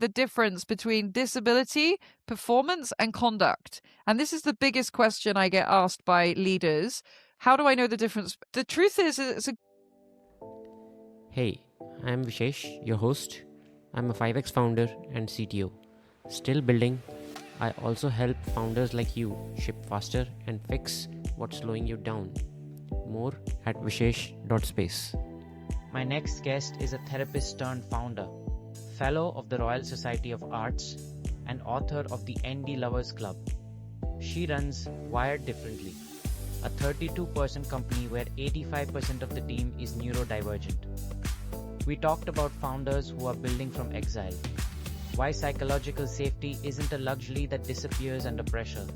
the difference between disability, performance, and conduct? And this is the biggest question I get asked by leaders. How do I know the difference? The truth is, Hey, I'm Vishesh, your host. I'm a 5x founder and CTO. Still building. I also help founders like you ship faster and fix what's slowing you down. More at vishesh.space. My next guest is a therapist turned founder, fellow of the Royal Society of Arts, and author of the ND Lovers Club. She runs Wired Differently, a 32-person company where 85% of the team is neurodivergent. We talked about founders who are building from exile, why psychological safety isn't a luxury that disappears under pressure,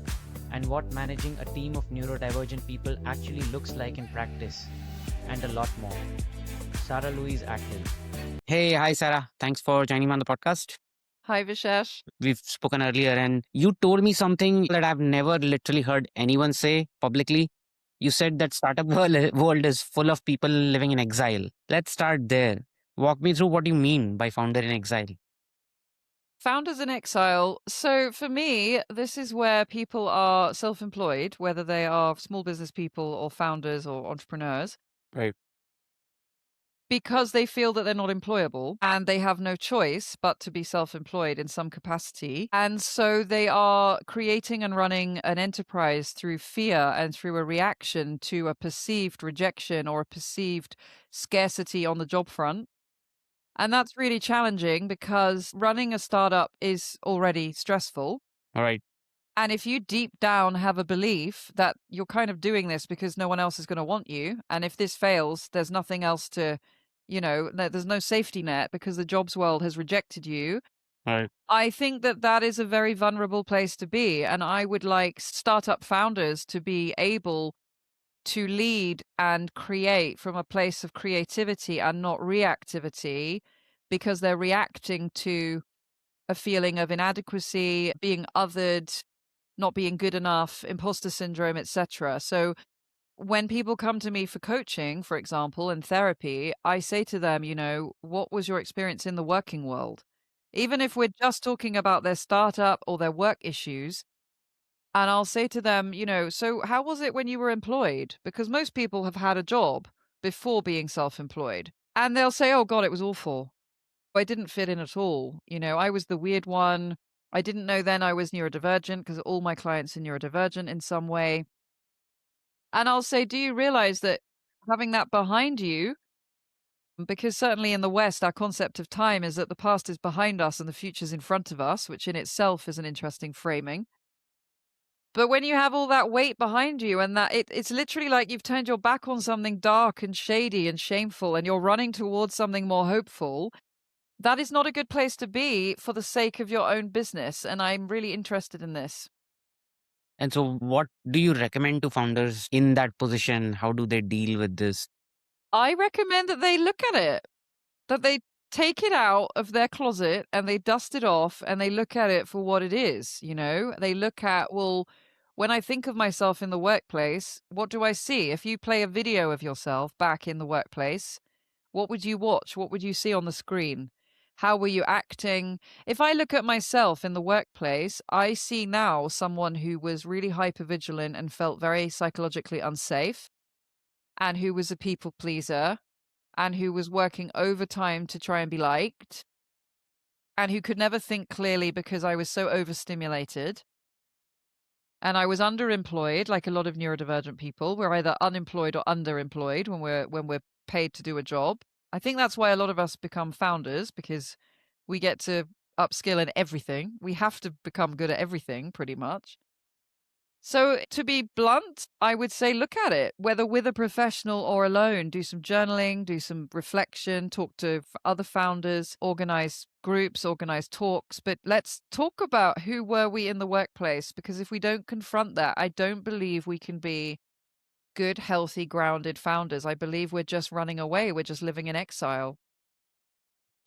and what managing a team of neurodivergent people actually looks like in practice, and a lot more. Sara-Louise Ackrill. Hey, hi, Sarah. Thanks for joining me on the podcast. hi, Vishesh. We've spoken earlier, and you told me something that I've never literally heard anyone say publicly. You said that startup world is full of people living in exile. Let's start there. Walk me through what you mean by founder in exile. Founders in exile. So for me, this is where people are self-employed, whether they are small business people or founders or entrepreneurs. Right. Because they feel that they're not employable and they have no choice but to be self-employed in some capacity. And so they are creating and running an enterprise through fear and through a reaction to a perceived rejection or a perceived scarcity on the job front. And that's really challenging because running a startup is already stressful. All right. And if you deep down have a belief that you're kind of doing this because no one else is going to want you, and if this fails, there's nothing else to, there's no safety net because the jobs world has rejected you. Right. I think that that is a very vulnerable place to be. And I would like startup founders to be able to lead and create from a place of creativity and not reactivity, because they're reacting to a feeling of inadequacy, being othered, not being good enough, imposter syndrome, etc. So when people come to me for coaching, for example, and therapy, I say to them, what was your experience in the working world? Even if we're just talking about their startup or their work issues, and I'll say to them, so how was it when you were employed? Because most people have had a job before being self-employed. And they'll say, oh God, it was awful. I didn't fit in at all. I was the weird one. I didn't know then I was neurodivergent because all my clients are neurodivergent in some way. And I'll say, do you realize that having that behind you, because certainly in the West, our concept of time is that the past is behind us and the future's in front of us, which in itself is an interesting framing. But when you have all that weight behind you and that it's literally like you've turned your back on something dark and shady and shameful and you're running towards something more hopeful, that is not a good place to be for the sake of your own business. And I'm really interested in this. And so, what do you recommend to founders in that position? How do they deal with this? I recommend that they look at it, that they take it out of their closet and they dust it off and they look at it for what it is. They look at, well, when I think of myself in the workplace, what do I see? If you play a video of yourself back in the workplace, what would you watch? What would you see on the screen? How were you acting? If I look at myself in the workplace, I see now someone who was really hypervigilant and felt very psychologically unsafe, and who was a people pleaser, and who was working overtime to try and be liked, and who could never think clearly because I was so overstimulated. And I was underemployed, like a lot of neurodivergent people. We're either unemployed or underemployed when we're paid to do a job. I think that's why a lot of us become founders, because we get to upskill in everything. We have to become good at everything, pretty much. So to be blunt, I would say look at it, whether with a professional or alone. Do some journaling, do some reflection, talk to other founders, organize groups, organize talks. But let's talk about who were we in the workplace, because if we don't confront that, I don't believe we can be good, healthy, grounded founders. I believe we're just running away. We're just living in exile.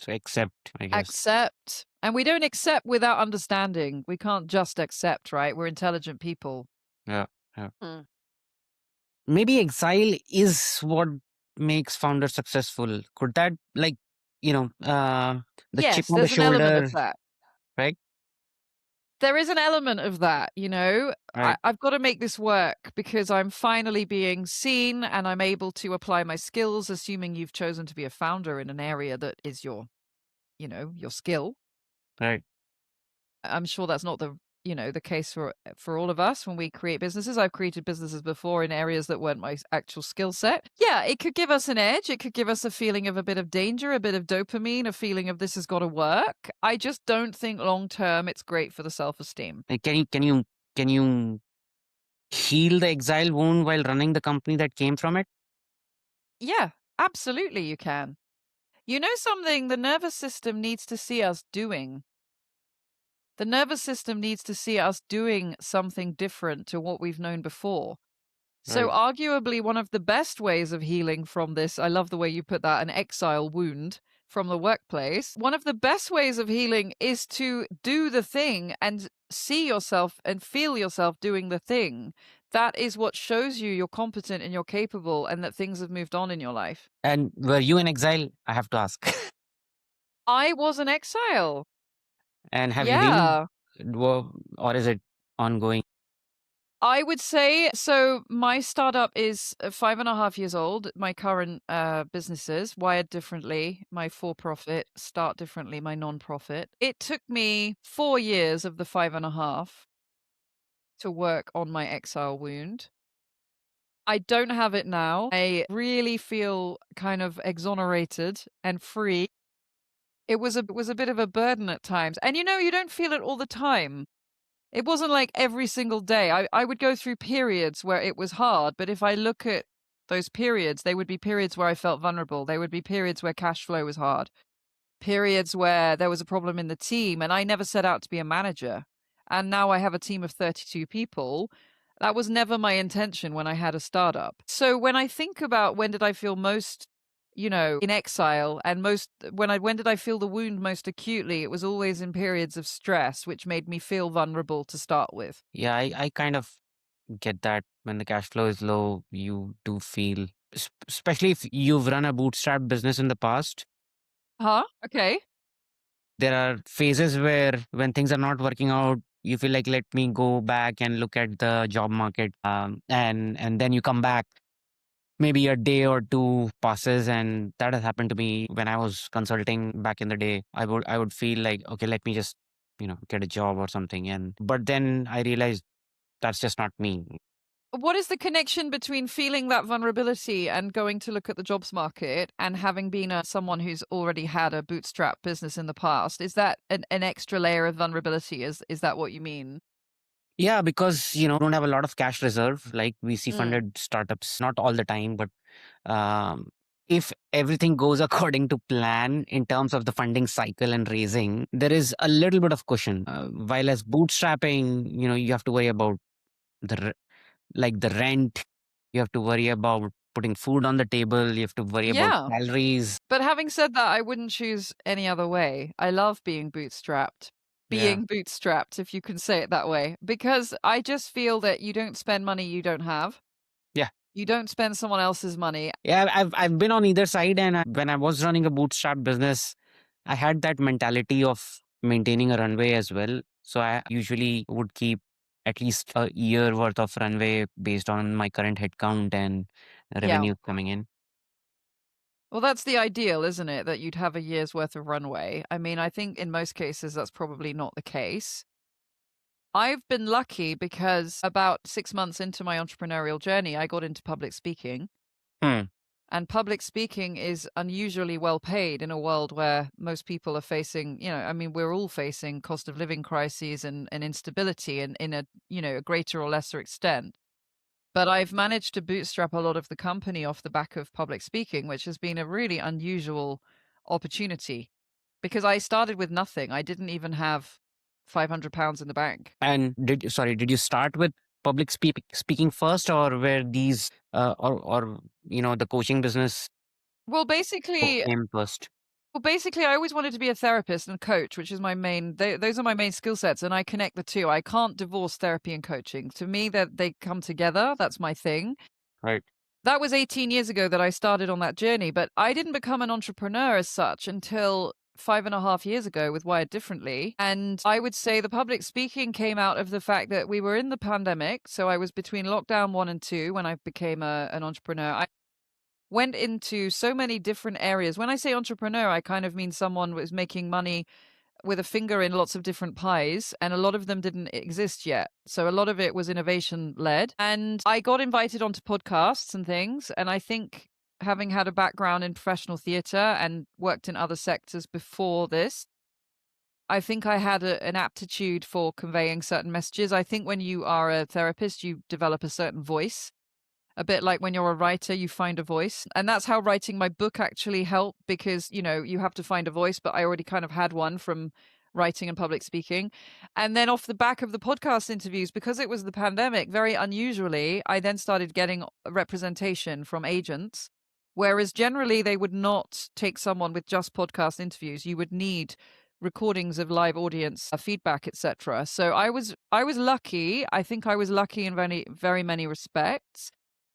So, accept, I guess. Accept. And we don't accept without understanding. We can't just accept, right? We're intelligent people. Yeah. Maybe exile is what makes founders successful. Could that, the Yes, chip on the there's an element shoulder, of that. right? There is an element of that, you know. Right. I've got to make this work because I'm finally being seen and I'm able to apply my skills, assuming you've chosen to be a founder in an area that is your, you know, your skill. Right. I'm sure that's not the, you know, the case for all of us when we create businesses. I've created businesses before in areas that weren't my actual skill set. Yeah, it could give us an edge. It could give us a feeling of a bit of danger, a bit of dopamine, a feeling of this has got to work. I just don't think long term it's great for the self-esteem. Like, can you heal the exile wound while running the company that came from it? Yeah, absolutely you can. You know something the nervous system needs to see us doing? The nervous system needs to see us doing something different to what we've known before. So, Right. arguably, one of the best ways of healing from this, I love the way you put that, an exile wound from the workplace. One of the best ways of healing is to do the thing and see yourself and feel yourself doing the thing. That is what shows you you're competent and you're capable and that things have moved on in your life. And were you in exile? I have to ask. I was an exile. And have you healed? Yeah. Or is it ongoing? I would say so. My startup is 5.5 years old. My current businesses wired differently. My for-profit start differently. My non-profit. It took me 4 years of the 5.5 to work on my exile wound. I don't have it now. I really feel kind of exonerated and free. It was a bit of a burden at times, and you know you don't feel it all the time. It wasn't like every single day. I would go through periods where it was hard, but if I look at those periods, they would be periods where I felt vulnerable. They would be periods where cash flow was hard, periods where there was a problem in the team, and I never set out to be a manager. And now I have a team of 32 people. That was never my intention when I had a startup. So when I think about when did I feel most, you know, in exile and when did I feel the wound most acutely, it was always in periods of stress, which made me feel vulnerable to start with. Yeah, I kind of get that. When the cash flow is low, you do feel, especially if you've run a bootstrap business in the past, Huh? Okay. there are phases where when things are not working out, you feel like, let me go back and look at the job market. And then you come back, maybe a day or two passes, and that has happened to me when I was consulting back in the day. I would feel like, okay, let me just, get a job or something. But then I realized that's just not me. What is the connection between feeling that vulnerability and going to look at the jobs market and having been someone who's already had a bootstrap business in the past? Is that an extra layer of vulnerability? Is that what you mean? Yeah, because don't have a lot of cash reserve like VC Mm. funded startups, not all the time, but if everything goes according to plan in terms of the funding cycle and raising, there is a little bit of cushion. While as bootstrapping, you have to worry about the the rent, you have to worry about putting food on the table, you have to worry about Yeah. salaries. But having said that, I wouldn't choose any other way. I love being bootstrapped. Yeah. Being bootstrapped, if you can say it that way, because I just feel that you don't spend money you don't have. Yeah. You don't spend someone else's money. Yeah, I've been on either side, and when I was running a bootstrap business, I had that mentality of maintaining a runway as well. So I usually would keep at least a year worth of runway based on my current headcount and Yeah. revenue coming in. Well, that's the ideal, isn't it? That you'd have a year's worth of runway. I mean, I think in most cases that's probably not the case. I've been lucky because about 6 months into my entrepreneurial journey, I got into public speaking. Hmm. And public speaking is unusually well paid in a world where most people are facing, I mean, we're all facing cost of living crises and instability and in a greater or lesser extent. But I've managed to bootstrap a lot of the company off the back of public speaking, which has been a really unusual opportunity because I started with nothing. I didn't even have £500 in the bank. And did you start with public speaking first, or were these or the coaching business Well, basically, came first? I always wanted to be a therapist and coach, which is my main, those are my main skill sets, and I connect the two. I can't divorce therapy and coaching. To me, that they come together. That's my thing. Right. That was 18 years ago that I started on that journey, but I didn't become an entrepreneur as such until 5.5 years ago with Wired Differently. And I would say the public speaking came out of the fact that we were in the pandemic. So I was between lockdown 1 and 2 when I became an entrepreneur. I went into so many different areas. When I say entrepreneur, I kind of mean someone was making money with a finger in lots of different pies, and a lot of them didn't exist yet. So a lot of it was innovation led. And I got invited onto podcasts and things. And I think having had a background in professional theater and worked in other sectors before this, I think I had an aptitude for conveying certain messages. I think when you are a therapist, you develop a certain voice. A bit like when you're a writer, you find a voice. And that's how writing my book actually helped because, you have to find a voice, but I already kind of had one from writing and public speaking. And then off the back of the podcast interviews, because it was the pandemic, very unusually, I then started getting representation from agents. Whereas generally they would not take someone with just podcast interviews. You would need recordings of live audience feedback, etc. So I was lucky. I think I was lucky in very, very many respects.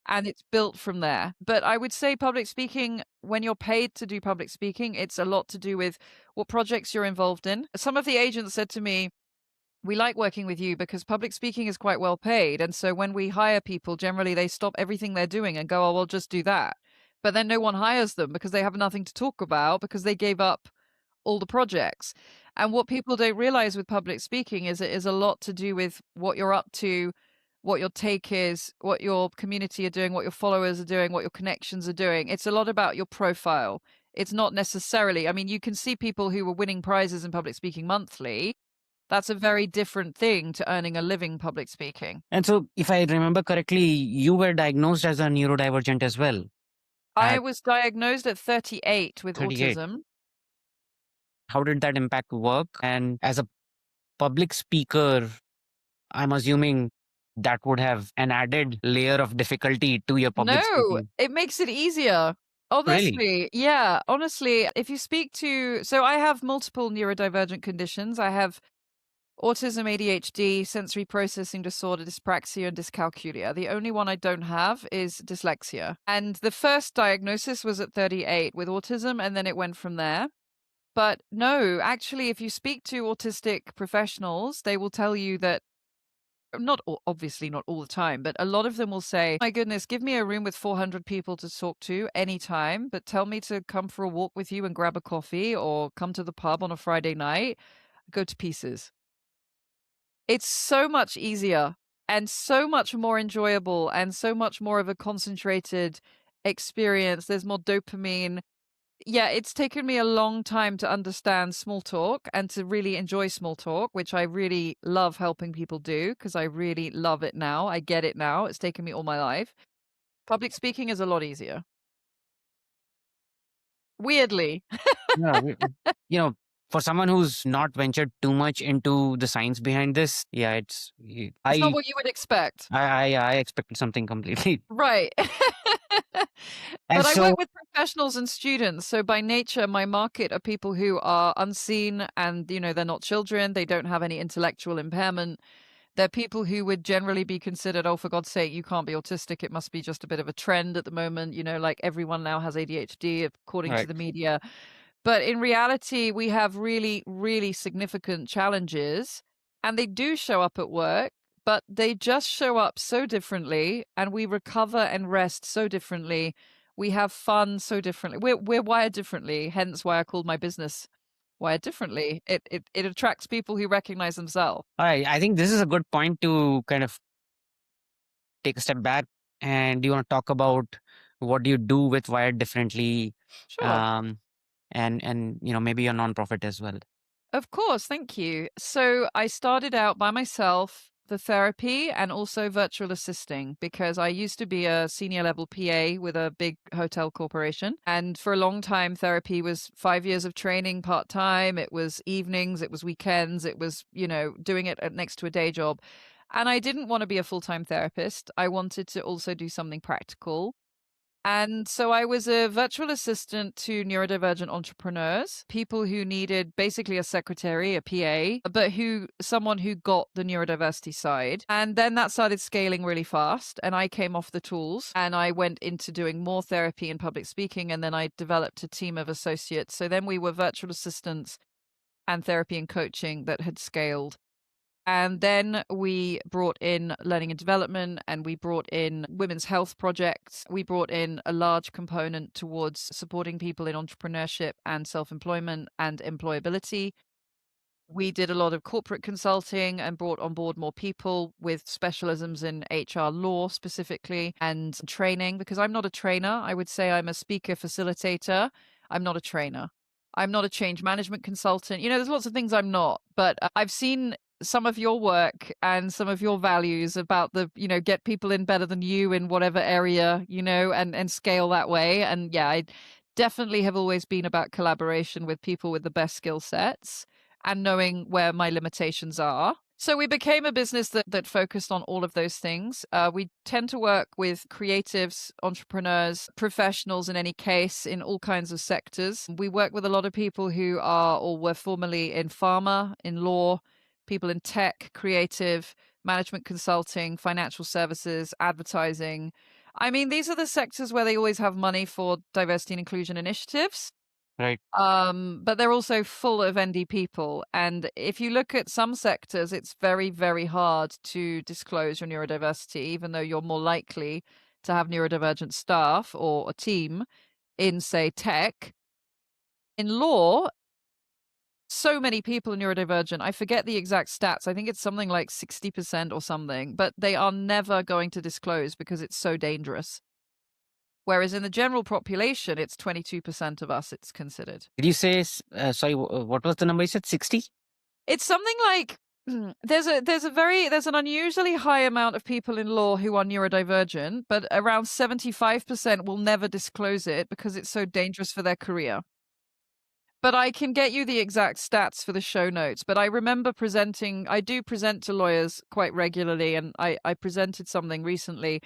And it's built from there. But I would say public speaking, when you're paid to do public speaking, it's a lot to do with what projects you're involved in. Some of the agents said to me, we like working with you because public speaking is quite well paid. And so when we hire people, generally they stop everything they're doing and go, oh, well, just do that. But then no one hires them because they have nothing to talk about because they gave up all the projects. And what people don't realize with public speaking is it is a lot to do with what you're up to, what your take is, what your community are doing, what your followers are doing, what your connections are doing. It's a lot about your profile. It's not necessarily, I mean, you can see people who were winning prizes in public speaking monthly. That's a very different thing to earning a living public speaking. And so, if I remember correctly, you were diagnosed as a neurodivergent as well. I At was diagnosed at 38 with 38. autism. How did that impact work? And as a public speaker, I'm assuming that would have an added layer of difficulty to your public No, speaking. it makes it easier. Really? Honestly, yeah. Honestly, if you speak to, so I have multiple neurodivergent conditions. I have autism, ADHD, sensory processing disorder, dyspraxia, and dyscalculia. The only one I don't have is dyslexia. And the first diagnosis was at 38 with autism, and then it went from there. But no, actually, if you speak to autistic professionals, they will tell you that obviously not all the time, but a lot of them will say, my goodness, give me a room with 400 people to talk to anytime, but tell me to come for a walk with you and grab a coffee or come to the pub on a Friday night, go to pieces. It's so much easier and so much more enjoyable and so much more of a concentrated experience. There's more dopamine. Yeah, it's taken me a long time to understand small talk and to really enjoy small talk, which I really love helping people do because I really love it now. I get it now. It's taken me all my life. Public speaking is a lot easier. Weirdly. Yeah. For someone who's not ventured too much into the science behind this, yeah, It's not what you would expect. I expected something completely. Right. And But I so, work with professionals and students. So by nature, my market are people who are unseen and, they're not children. They don't have any intellectual impairment. They're people who would generally be considered, oh, for God's sake, you can't be autistic. It must be just a bit of a trend at the moment. Like everyone now has ADHD, according to right. the media. But in reality, we have really, really significant challenges, and they do show up at work, but they just show up so differently, and we recover and rest so differently. We have fun so differently. We're wired differently, hence why I called my business Wired Differently. It attracts people who recognize themselves. I think this is a good point to kind of take a step back, and you want to talk about what do you do with Wired Differently, Sure. and maybe your nonprofit as well. Of course, thank you. So I started out by myself, the therapy and also virtual assisting, because I used to be a senior level PA with a big hotel corporation. And for a long time, therapy was 5 years of training part time. It was evenings, it was weekends, it was, doing it next to a day job. And I didn't want to be a full time therapist. I wanted to also do something practical. And so I was a virtual assistant to neurodivergent entrepreneurs, people who needed basically a secretary, a PA, but someone who got the neurodiversity side. And then that started scaling really fast. And I came off the tools and I went into doing more therapy and public speaking. And then I developed a team of associates. So then we were virtual assistants and therapy and coaching that had scaled. And then we brought in learning and development, and we brought in women's health projects. We brought in a large component towards supporting people in entrepreneurship and self-employment and employability. We did a lot of corporate consulting and brought on board more people with specialisms in HR law specifically and training, because I'm not a trainer. I would say I'm a speaker facilitator. I'm not a trainer. I'm not a change management consultant. There's lots of things I'm not, but I've seen some of your work and some of your values about get people in better than you in whatever area, and scale that way. And yeah, I definitely have always been about collaboration with people with the best skill sets and knowing where my limitations are. So we became a business that focused on all of those things. We tend to work with creatives, entrepreneurs, professionals in any case, in all kinds of sectors. We work with a lot of people who are or were formerly in pharma, in law, people in tech, creative, management consulting, financial services, advertising. I mean, these are the sectors where they always have money for diversity and inclusion initiatives. Right. But they're also full of ND people. And if you look at some sectors, it's very, very hard to disclose your neurodiversity, even though you're more likely to have neurodivergent staff or a team in, say, tech. In law, so many people are neurodivergent. I forget the exact stats. I think it's something like 60% or something, but they are never going to disclose because it's so dangerous. Whereas in the general population, it's 22% of us it's considered. Did you say, sorry, what was the number you said? 60? It's something like there's an unusually high amount of people in law who are neurodivergent, but around 75% will never disclose it because it's so dangerous for their career. But I can get you the exact stats for the show notes. But I remember I do present to lawyers quite regularly, and I presented something recently.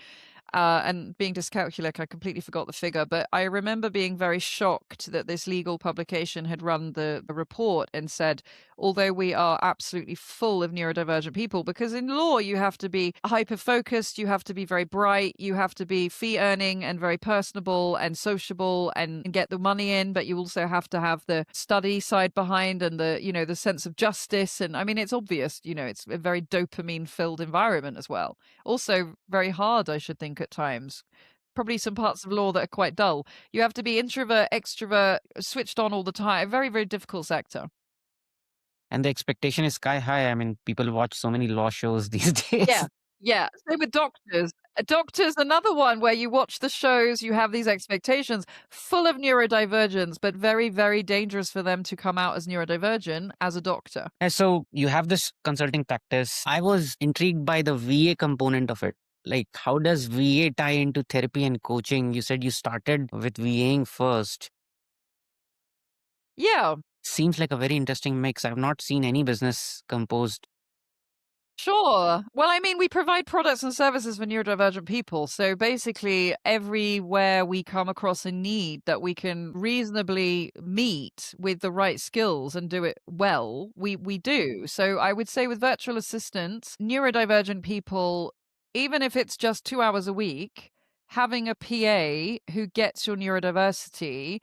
And being dyscalculic, I completely forgot the figure, but I remember being very shocked that this legal publication had run the report and said, although we are absolutely full of neurodivergent people, because in law you have to be hyper-focused, you have to be very bright, you have to be fee-earning and very personable and sociable and get the money in, but you also have to have the study side behind and the sense of justice. And I mean, it's obvious, it's a very dopamine-filled environment as well. Also very hard, I should think, at times. Probably some parts of law that are quite dull. You have to be introvert, extrovert, switched on all the time. Very, very difficult sector. And the expectation is sky high. I mean, people watch so many law shows these days. Yeah. Same with doctors. Doctors, another one where you watch the shows, you have these expectations, full of neurodivergence, but very, very dangerous for them to come out as neurodivergent as a doctor. And so you have this consulting practice. I was intrigued by the VA component of it. Like, how does VA tie into therapy and coaching? You said you started with VAing first. Yeah. Seems like a very interesting mix. I've not seen any business composed. Sure. Well, I mean, we provide products and services for neurodivergent people. So basically, everywhere we come across a need that we can reasonably meet with the right skills and do it well, we do. So I would say with virtual assistants, neurodivergent people, even if it's just 2 hours a week, having a PA who gets your neurodiversity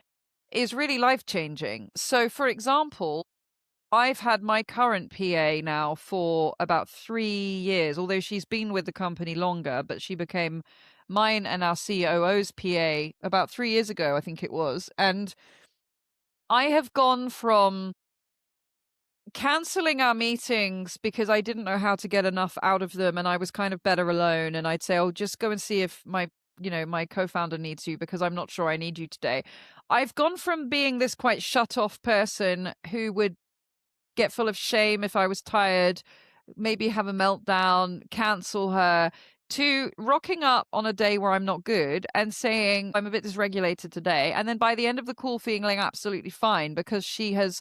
is really life-changing. So, for example, I've had my current PA now for about 3 years, although she's been with the company longer, but she became mine and our COO's PA about 3 years ago, I think it was. And I have gone from canceling our meetings because I didn't know how to get enough out of them and I was kind of better alone, and I'd say, "Oh, just go and see if my co-founder needs you because I'm not sure I need you today." I've gone from being this quite shut off person who would get full of shame if I was tired, maybe have a meltdown, cancel her, to rocking up on a day where I'm not good and saying, "I'm a bit dysregulated today." And then by the end of the call, feeling absolutely fine because she has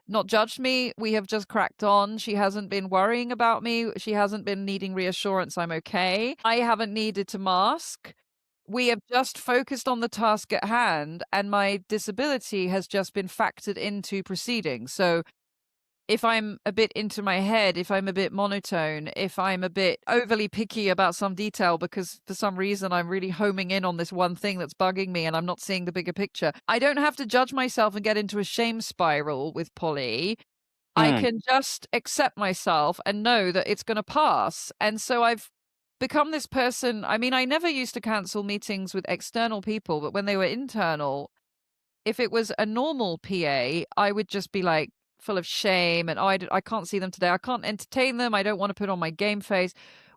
not judged me. We have just cracked on. She hasn't been worrying about me. She hasn't been needing reassurance I'm okay. I haven't needed to mask we have just focused on the task at hand, and my disability has just been factored into proceedings. So if I'm a bit into my head, if I'm a bit monotone, if I'm a bit overly picky about some detail because for some reason I'm really homing in on this one thing that's bugging me and I'm not seeing the bigger picture, I don't have to judge myself and get into a shame spiral with Polly. I can just accept myself and know that it's going to pass. And so I've become this person. I mean, I never used to cancel meetings with external people, but when they were internal, if it was a normal PA, I would just be like full of shame and, oh, I can't see them today. I can't entertain them. I don't want to put on my game face.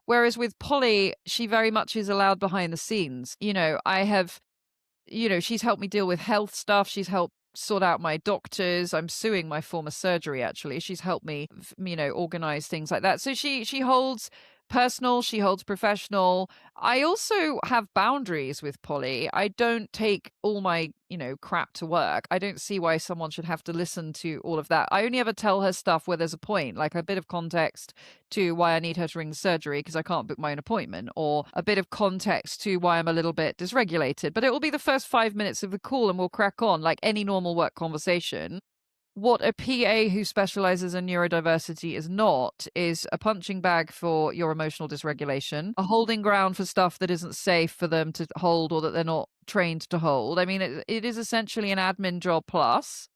Whereas with Polly, she very much is allowed behind the scenes. She's helped me deal with health stuff. She's helped sort out my doctors. I'm suing my former surgery, actually. She's helped me, organize things like that. So she holds personal, she holds professional. I also have boundaries with Polly. I don't take all my, crap to work. I don't see why someone should have to listen to all of that. I only ever tell her stuff where there's a point, like a bit of context to why I need her to ring the surgery because I can't book my own appointment, or a bit of context to why I'm a little bit dysregulated. But it will be the first 5 minutes of the call and we'll crack on like any normal work conversation. What a PA who specializes in neurodiversity is not is a punching bag for your emotional dysregulation, a holding ground for stuff that isn't safe for them to hold or that they're not trained to hold. I mean, it is essentially an admin job plus.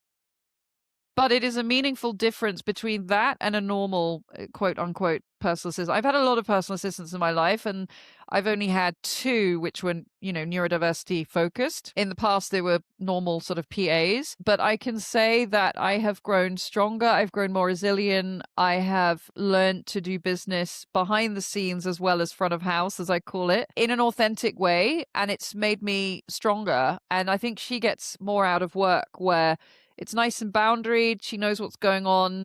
But it is a meaningful difference between that and a normal, quote unquote, personal assistant. I've had a lot of personal assistants in my life, and I've only had 2 which were, neurodiversity focused. In the past, they were normal sort of PAs. But I can say that I have grown stronger. I've grown more resilient. I have learned to do business behind the scenes as well as front of house, as I call it, in an authentic way. And it's made me stronger. And I think she gets more out of work where it's nice and boundaried. She knows what's going on,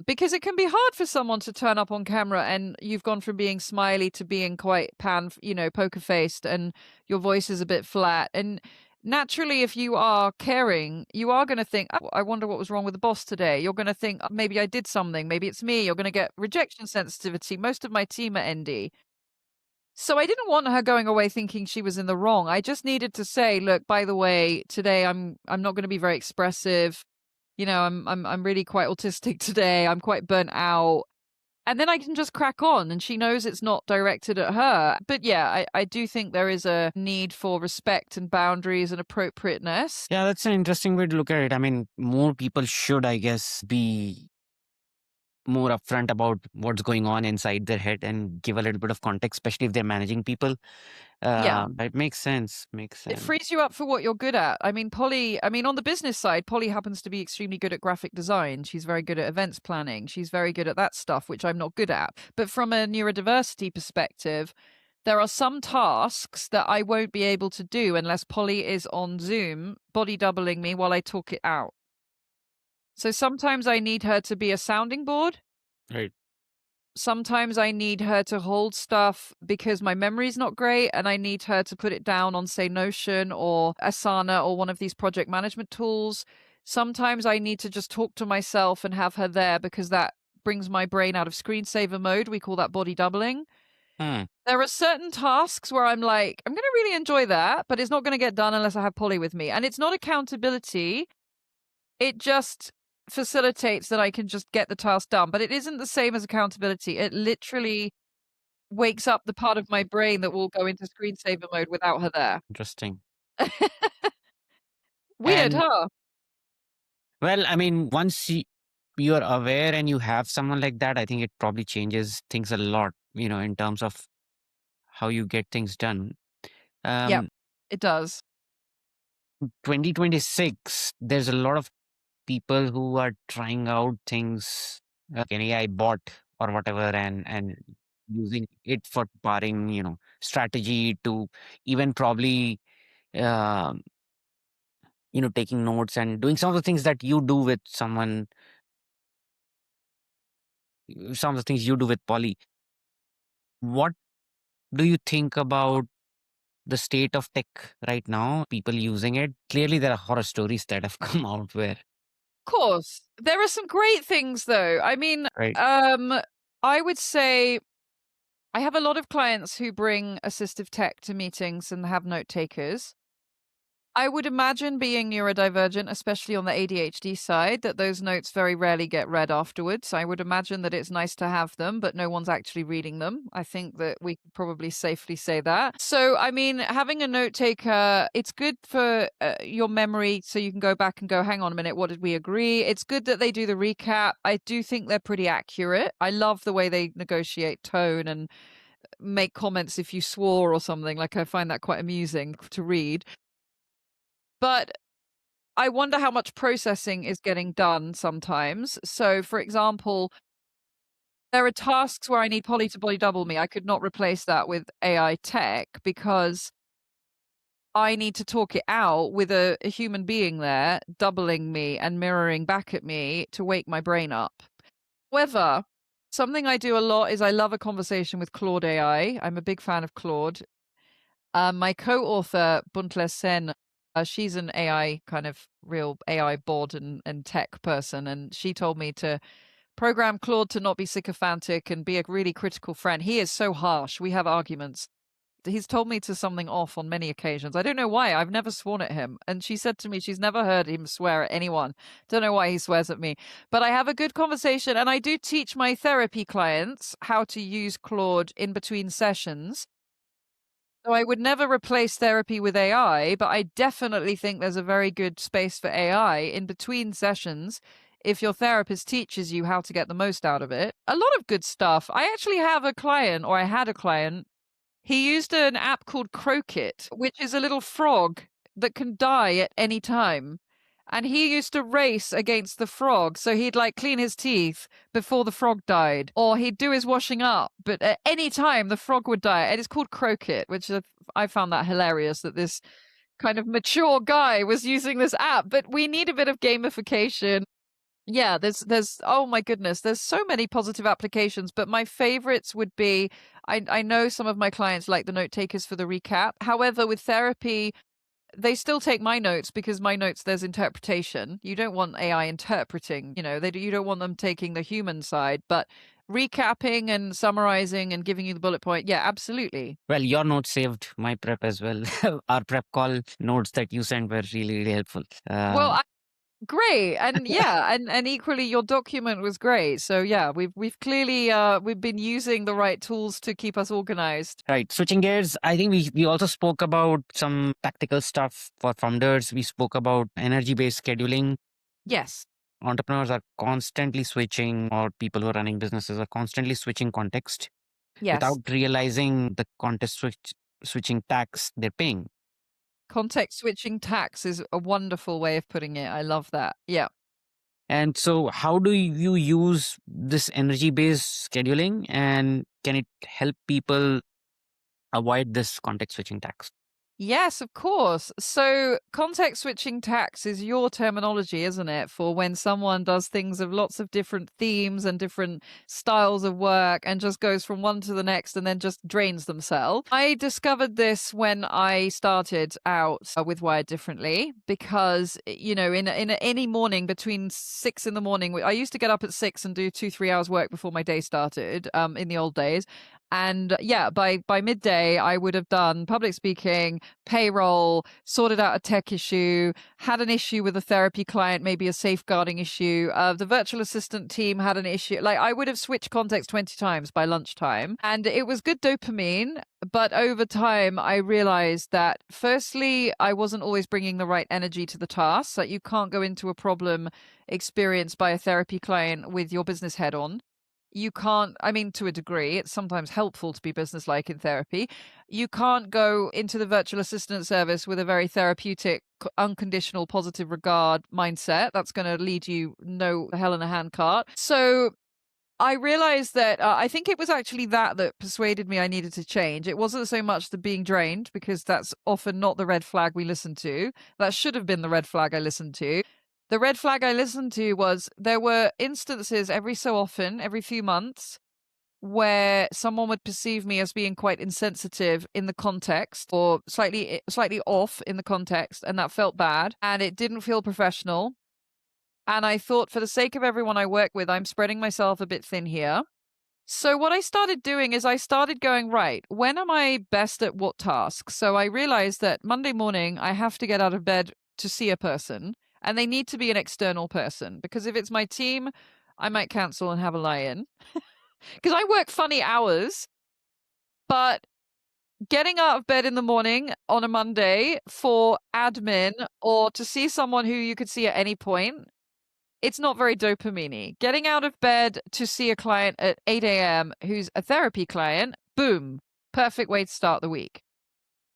because it can be hard for someone to turn up on camera and you've gone from being smiley to being quite poker faced, and your voice is a bit flat. And naturally, if you are caring, you are going to think, oh, I wonder what was wrong with the boss today. You're going to think, oh, maybe I did something. Maybe it's me. You're going to get rejection sensitivity. Most of my team are ND. So I didn't want her going away thinking she was in the wrong. I just needed to say, look, by the way, today I'm not going to be very expressive. I'm really quite autistic today. I'm quite burnt out. And then I can just crack on, and she knows it's not directed at her. But yeah, I do think there is a need for respect and boundaries and appropriateness. Yeah, that's an interesting way to look at it. I mean, more people should, I guess, be more upfront about what's going on inside their head and give a little bit of context, especially if they're managing people. Yeah. It makes sense. It frees you up for what you're good at. I mean, on the business side, Polly happens to be extremely good at graphic design. She's very good at events planning. She's very good at that stuff, which I'm not good at. But from a neurodiversity perspective, there are some tasks that I won't be able to do unless Polly is on Zoom, body doubling me while I talk it out. So sometimes I need her to be a sounding board. Right. Sometimes I need her to hold stuff because my memory's not great, and I need her to put it down on, say, Notion or Asana or one of these project management tools. Sometimes I need to just talk to myself and have her there because that brings my brain out of screensaver mode. We call that body doubling. There are certain tasks where I'm like, I'm going to really enjoy that, but it's not going to get done unless I have Polly with me. And it's not accountability. It just facilitates that I can just get the task done, but it isn't the same as accountability. It literally wakes up the part of my brain that will go into screensaver mode without her there. Interesting. Weird, And- huh? Well, I mean, once you're aware and you have someone like that, I think it probably changes things a lot, in terms of how you get things done. Yeah, it does. 2026, there's a lot of people who are trying out things like an AI bot or whatever, and using it for barring, strategy to even probably, taking notes and doing some of the things that you do with someone, some of the things you do with Polly. What do you think about the state of tech right now? People using it. Clearly, there are horror stories that have come out where. Of course. There are some great things, though. I mean, Right. I would say I have a lot of clients who bring assistive tech to meetings and have note takers. I would imagine, being neurodivergent, especially on the ADHD side, that those notes very rarely get read afterwards. I would imagine that it's nice to have them, but no one's actually reading them. I think that we could probably safely say that. So, I mean, having a note taker, it's good for your memory, so you can go back and go, hang on a minute, what did we agree? It's good that they do the recap. I do think they're pretty accurate. I love the way they negotiate tone and make comments if you swore or something. Like, I find that quite amusing to read. But I wonder how much processing is getting done sometimes. So, for example, there are tasks where I need Polly to body double me. I could not replace that with AI tech because I need to talk it out with a human being there doubling me and mirroring back at me to wake my brain up. However, something I do a lot is I love a conversation with Claude AI. I'm a big fan of Claude. My co-author, Buntle Sen, she's an AI kind of real AI bod and tech person, and she told me to program Claude to not be sycophantic and be a really critical friend. He is so harsh. We have arguments. He's told me to something off on many occasions. I don't know why. I've never sworn at him. And she said to me she's never heard him swear at anyone. Don't know why he swears at me. But I have a good conversation, and I do teach my therapy clients how to use Claude in between sessions. So I would never replace therapy with AI, but I definitely think there's a very good space for AI in between sessions if your therapist teaches you how to get the most out of it. A lot of good stuff. I actually have a client, or I had a client, he used an app called Croakit, which is a little frog that can die at any time. And he used to race against the frog. So he'd like clean his teeth before the frog died, or he'd do his washing up. But at any time, the frog would die. And it's called Croakit, which I found that hilarious that this kind of mature guy was using this app. But we need a bit of gamification. Yeah, there's oh my goodness, there's so many positive applications, but my favorites would be I know some of my clients like the note takers for the recap. However, with therapy, they still take my notes because my notes, there's interpretation. You don't want AI interpreting, you don't want them taking the human side, but recapping and summarizing and giving you the bullet point. Yeah, absolutely. Well, your notes saved my prep as well. Our prep call notes that you sent were really, really helpful. Well, great. And yeah, and equally your document was great. So yeah, we've clearly we've been using the right tools to keep us organized. Right. Switching gears, I think we also spoke about some tactical stuff for founders. We spoke about energy-based scheduling. Yes. Entrepreneurs are constantly switching, or people who are running businesses are constantly switching context Yes. without realizing the context switching tax they're paying. Context switching tax is a wonderful way of putting it. I love that. Yeah. And so how do you use this energy-based scheduling, and can it help people avoid this context switching tax? Yes, of course. So context switching tax is your terminology, isn't it, for when someone does things of lots of different themes and different styles of work and just goes from one to the next and then just drains themselves. I discovered this when I started out with Wired Differently because, in any morning between 6 in the morning, I used to get up at 6 and do 2-3 hours work before my day started in the old days. And yeah, by midday, I would have done public speaking, payroll, sorted out a tech issue, had an issue with a therapy client, maybe a safeguarding issue. The virtual assistant team had an issue. Like, I would have switched context 20 times by lunchtime. And it was good dopamine. But over time, I realized that firstly, I wasn't always bringing the right energy to the task. That you can't go into a problem experienced by a therapy client with your business head on. You can't, I mean, to a degree, it's sometimes helpful to be businesslike in therapy. You can't go into the virtual assistant service with a very therapeutic, unconditional, positive regard mindset. That's going to lead you no hell in a handcart. So I realized that I think it was actually that persuaded me I needed to change. It wasn't so much the being drained, because that's often not the red flag we listen to. That should have been the red flag I listened to. The red flag I listened to was there were instances every so often, every few months, where someone would perceive me as being quite insensitive in the context, or slightly off in the context, and that felt bad and it didn't feel professional. And I thought, for the sake of everyone I work with, I'm spreading myself a bit thin here. So what I started doing is I started going, right, when am I best at what task? So I realized that Monday morning I have to get out of bed to see a person, and they need to be an external person, because if it's my team, I might cancel and have a lie-in. Because I work funny hours, but getting out of bed in the morning on a Monday for admin or to see someone who you could see at any point, it's not very dopamine-y. Getting out of bed to see a client at 8 a.m. who's a therapy client, boom, perfect way to start the week.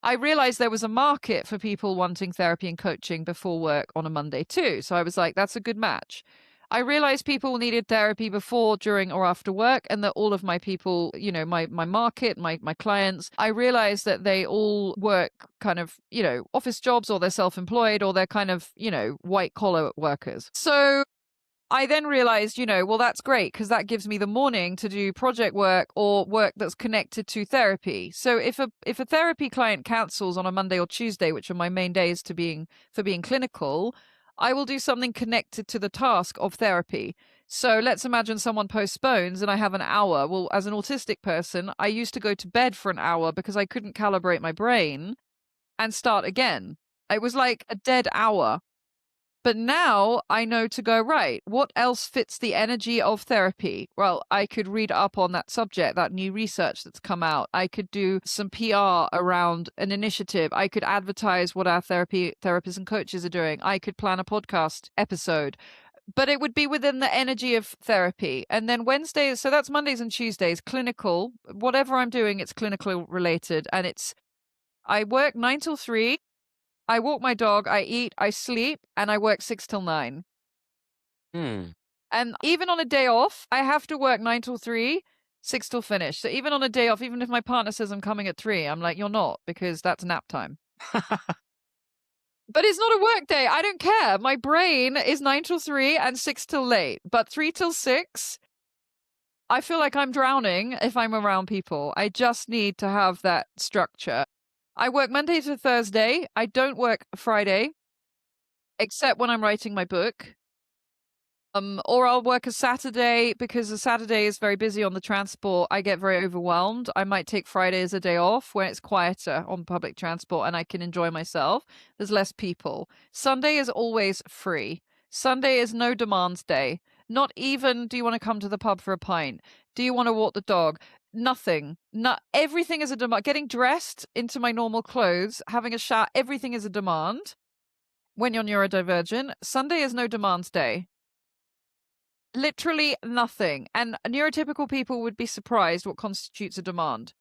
I realized there was a market for people wanting therapy and coaching before work on a Monday too. So I was like, that's a good match. I realized people needed therapy before, during, or after work, and that all of my people, my market, my clients, I realized that they all work kind of, office jobs, or they're self-employed, or they're kind of, white collar workers. So I then realized, well, that's great, because that gives me the morning to do project work or work that's connected to therapy. So if a therapy client cancels on a Monday or Tuesday, which are my main days for being clinical, I will do something connected to the task of therapy. So let's imagine someone postpones and I have an hour. Well, as an autistic person, I used to go to bed for an hour because I couldn't calibrate my brain and start again. It was like a dead hour. But now I know to go, right, what else fits the energy of therapy? Well, I could read up on that subject, that new research that's come out. I could do some PR around an initiative. I could advertise what our therapists and coaches are doing. I could plan a podcast episode. But it would be within the energy of therapy. And then Wednesdays, so that's Mondays and Tuesdays, clinical. Whatever I'm doing, it's clinical related. And I work 9 till 3. I walk my dog, I eat, I sleep, and I work 6 till 9. Hmm. And even on a day off, I have to work 9 till 3, 6 till finish. So even on a day off, even if my partner says I'm coming at 3, I'm like, you're not, because that's nap time. But it's not a work day. I don't care. My brain is 9 till 3 and 6 till late. But 3 till 6, I feel like I'm drowning if I'm around people. I just need to have that structure. I work Monday to Thursday. I don't work Friday, except when I'm writing my book. Or I'll work a Saturday, because a Saturday is very busy on the transport. I get very overwhelmed. I might take Friday as a day off when it's quieter on public transport and I can enjoy myself. There's less people. Sunday is always free. Sunday is no demands day. Not even, do you want to come to the pub for a pint? Do you want to walk the dog? Nothing. Not everything is a demand. Getting dressed into my normal clothes, having a shower, everything is a demand. When you're neurodivergent, Sunday is no demands day. Literally nothing. And neurotypical people would be surprised what constitutes a demand.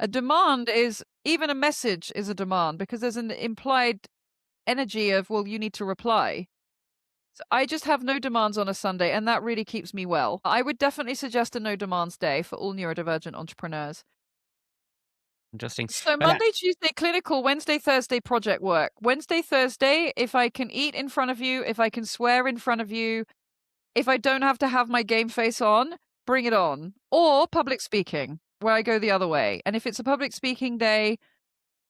A demand is, even a message is a demand, because there's an implied energy of, well, you need to reply. So I just have no demands on a Sunday, and that really keeps me well. I would definitely suggest a no demands day for all neurodivergent entrepreneurs. Interesting. So Well, Monday, Tuesday, clinical, Wednesday, Thursday, project work. Wednesday, Thursday, if I can eat in front of you, if I can swear in front of you, if I don't have to have my game face on, bring it on. Or public speaking, where I go the other way. And if it's a public speaking day,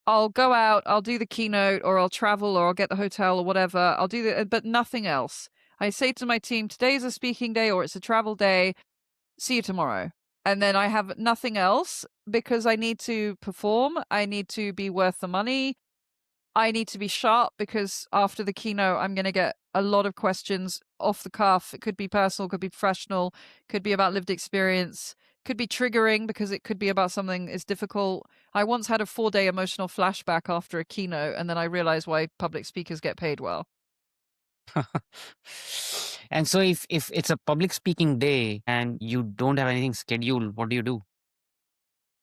I'll go out, I'll do the keynote, or I'll travel, or I'll get the hotel, or whatever. I'll do but nothing else. I say to my team, today's a speaking day, or it's a travel day. See you tomorrow. And then I have nothing else, because I need to perform. I need to be worth the money. I need to be sharp, because after the keynote, I'm going to get a lot of questions off the cuff. It could be personal, could be professional, could be about lived experience, could be triggering, because it could be about something that's difficult. I once had a 4-day emotional flashback after a keynote, and then I realized why public speakers get paid well. and so if it's a public speaking day and you don't have anything scheduled, what do you do?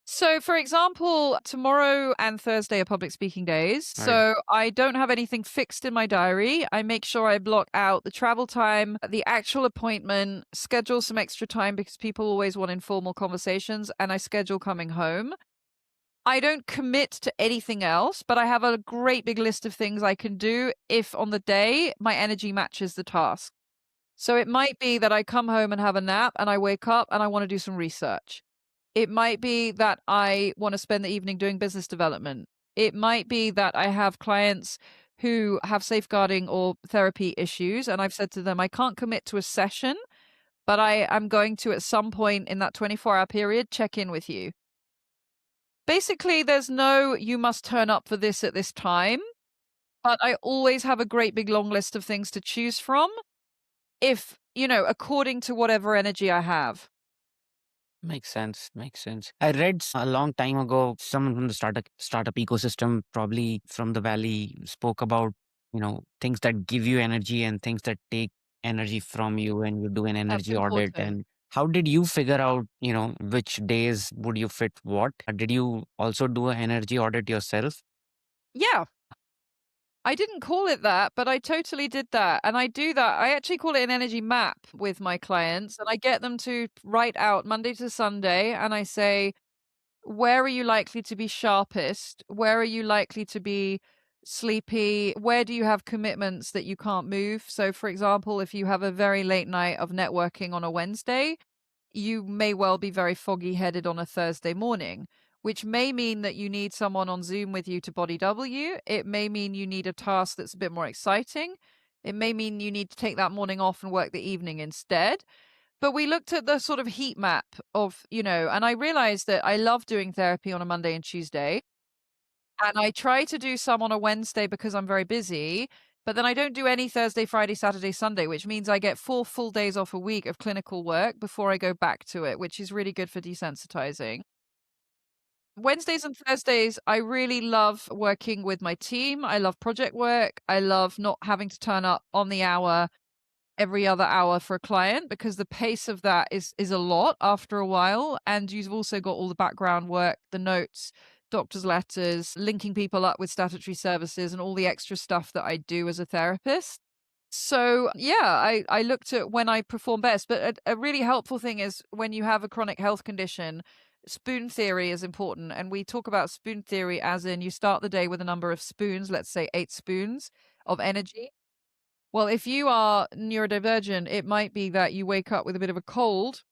So, for example, tomorrow and Thursday are public speaking days. Right. So I don't have anything fixed in my diary. I make sure I block out the travel time, the actual appointment, schedule some extra time, because people always want informal conversations, and I schedule coming home. I don't commit to anything else, but I have a great big list of things I can do if on the day my energy matches the task. So it might be that I come home and have a nap, and I wake up and I want to do some research. It might be that I want to spend the evening doing business development. It might be that I have clients who have safeguarding or therapy issues, and I've said to them, I can't commit to a session, but I am going to, at some point in that 24-hour period, check in with you. Basically, there's no, you must turn up for this at this time, but I always have a great big long list of things to choose from if, according to whatever energy I have. Makes sense. Makes sense. I read a long time ago, someone from the startup ecosystem, probably from the Valley, spoke about, things that give you energy and things that take energy from you when you do an That's energy audit. important. And how did you figure out, which days would you fit what? Did you also do an energy audit yourself? Yeah. I didn't call it that, but I totally did that. And I do that. I actually call it an energy map with my clients, and I get them to write out Monday to Sunday, and I say, where are you likely to be sharpest? Where are you likely to be sleepy? Where do you have commitments that you can't move? So, for example, if you have a very late night of networking on a Wednesday, you may well be very foggy headed on a Thursday morning, which may mean that you need someone on Zoom with you to body W. It may mean you need a task that's a bit more exciting. It may mean you need to take that morning off and work the evening instead. But we looked at the sort of heat map of, and I realized that I love doing therapy on a Monday and Tuesday. And I try to do some on a Wednesday because I'm very busy. But then I don't do any Thursday, Friday, Saturday, Sunday, which means I get 4 full days off a week of clinical work before I go back to it, which is really good for desensitizing. Wednesdays and Thursdays, I really love working with my team. I love project work. I love not having to turn up on the hour every other hour for a client, because the pace of that is a lot after a while. And you've also got all the background work, the notes, doctor's letters, linking people up with statutory services, and all the extra stuff that I do as a therapist. So yeah, I looked at when I perform best. But a really helpful thing is when you have a chronic health condition, spoon theory is important. And we talk about spoon theory as in you start the day with a number of spoons, let's say 8 spoons of energy. Well, if you are neurodivergent, it might be that you wake up with a bit of a cold,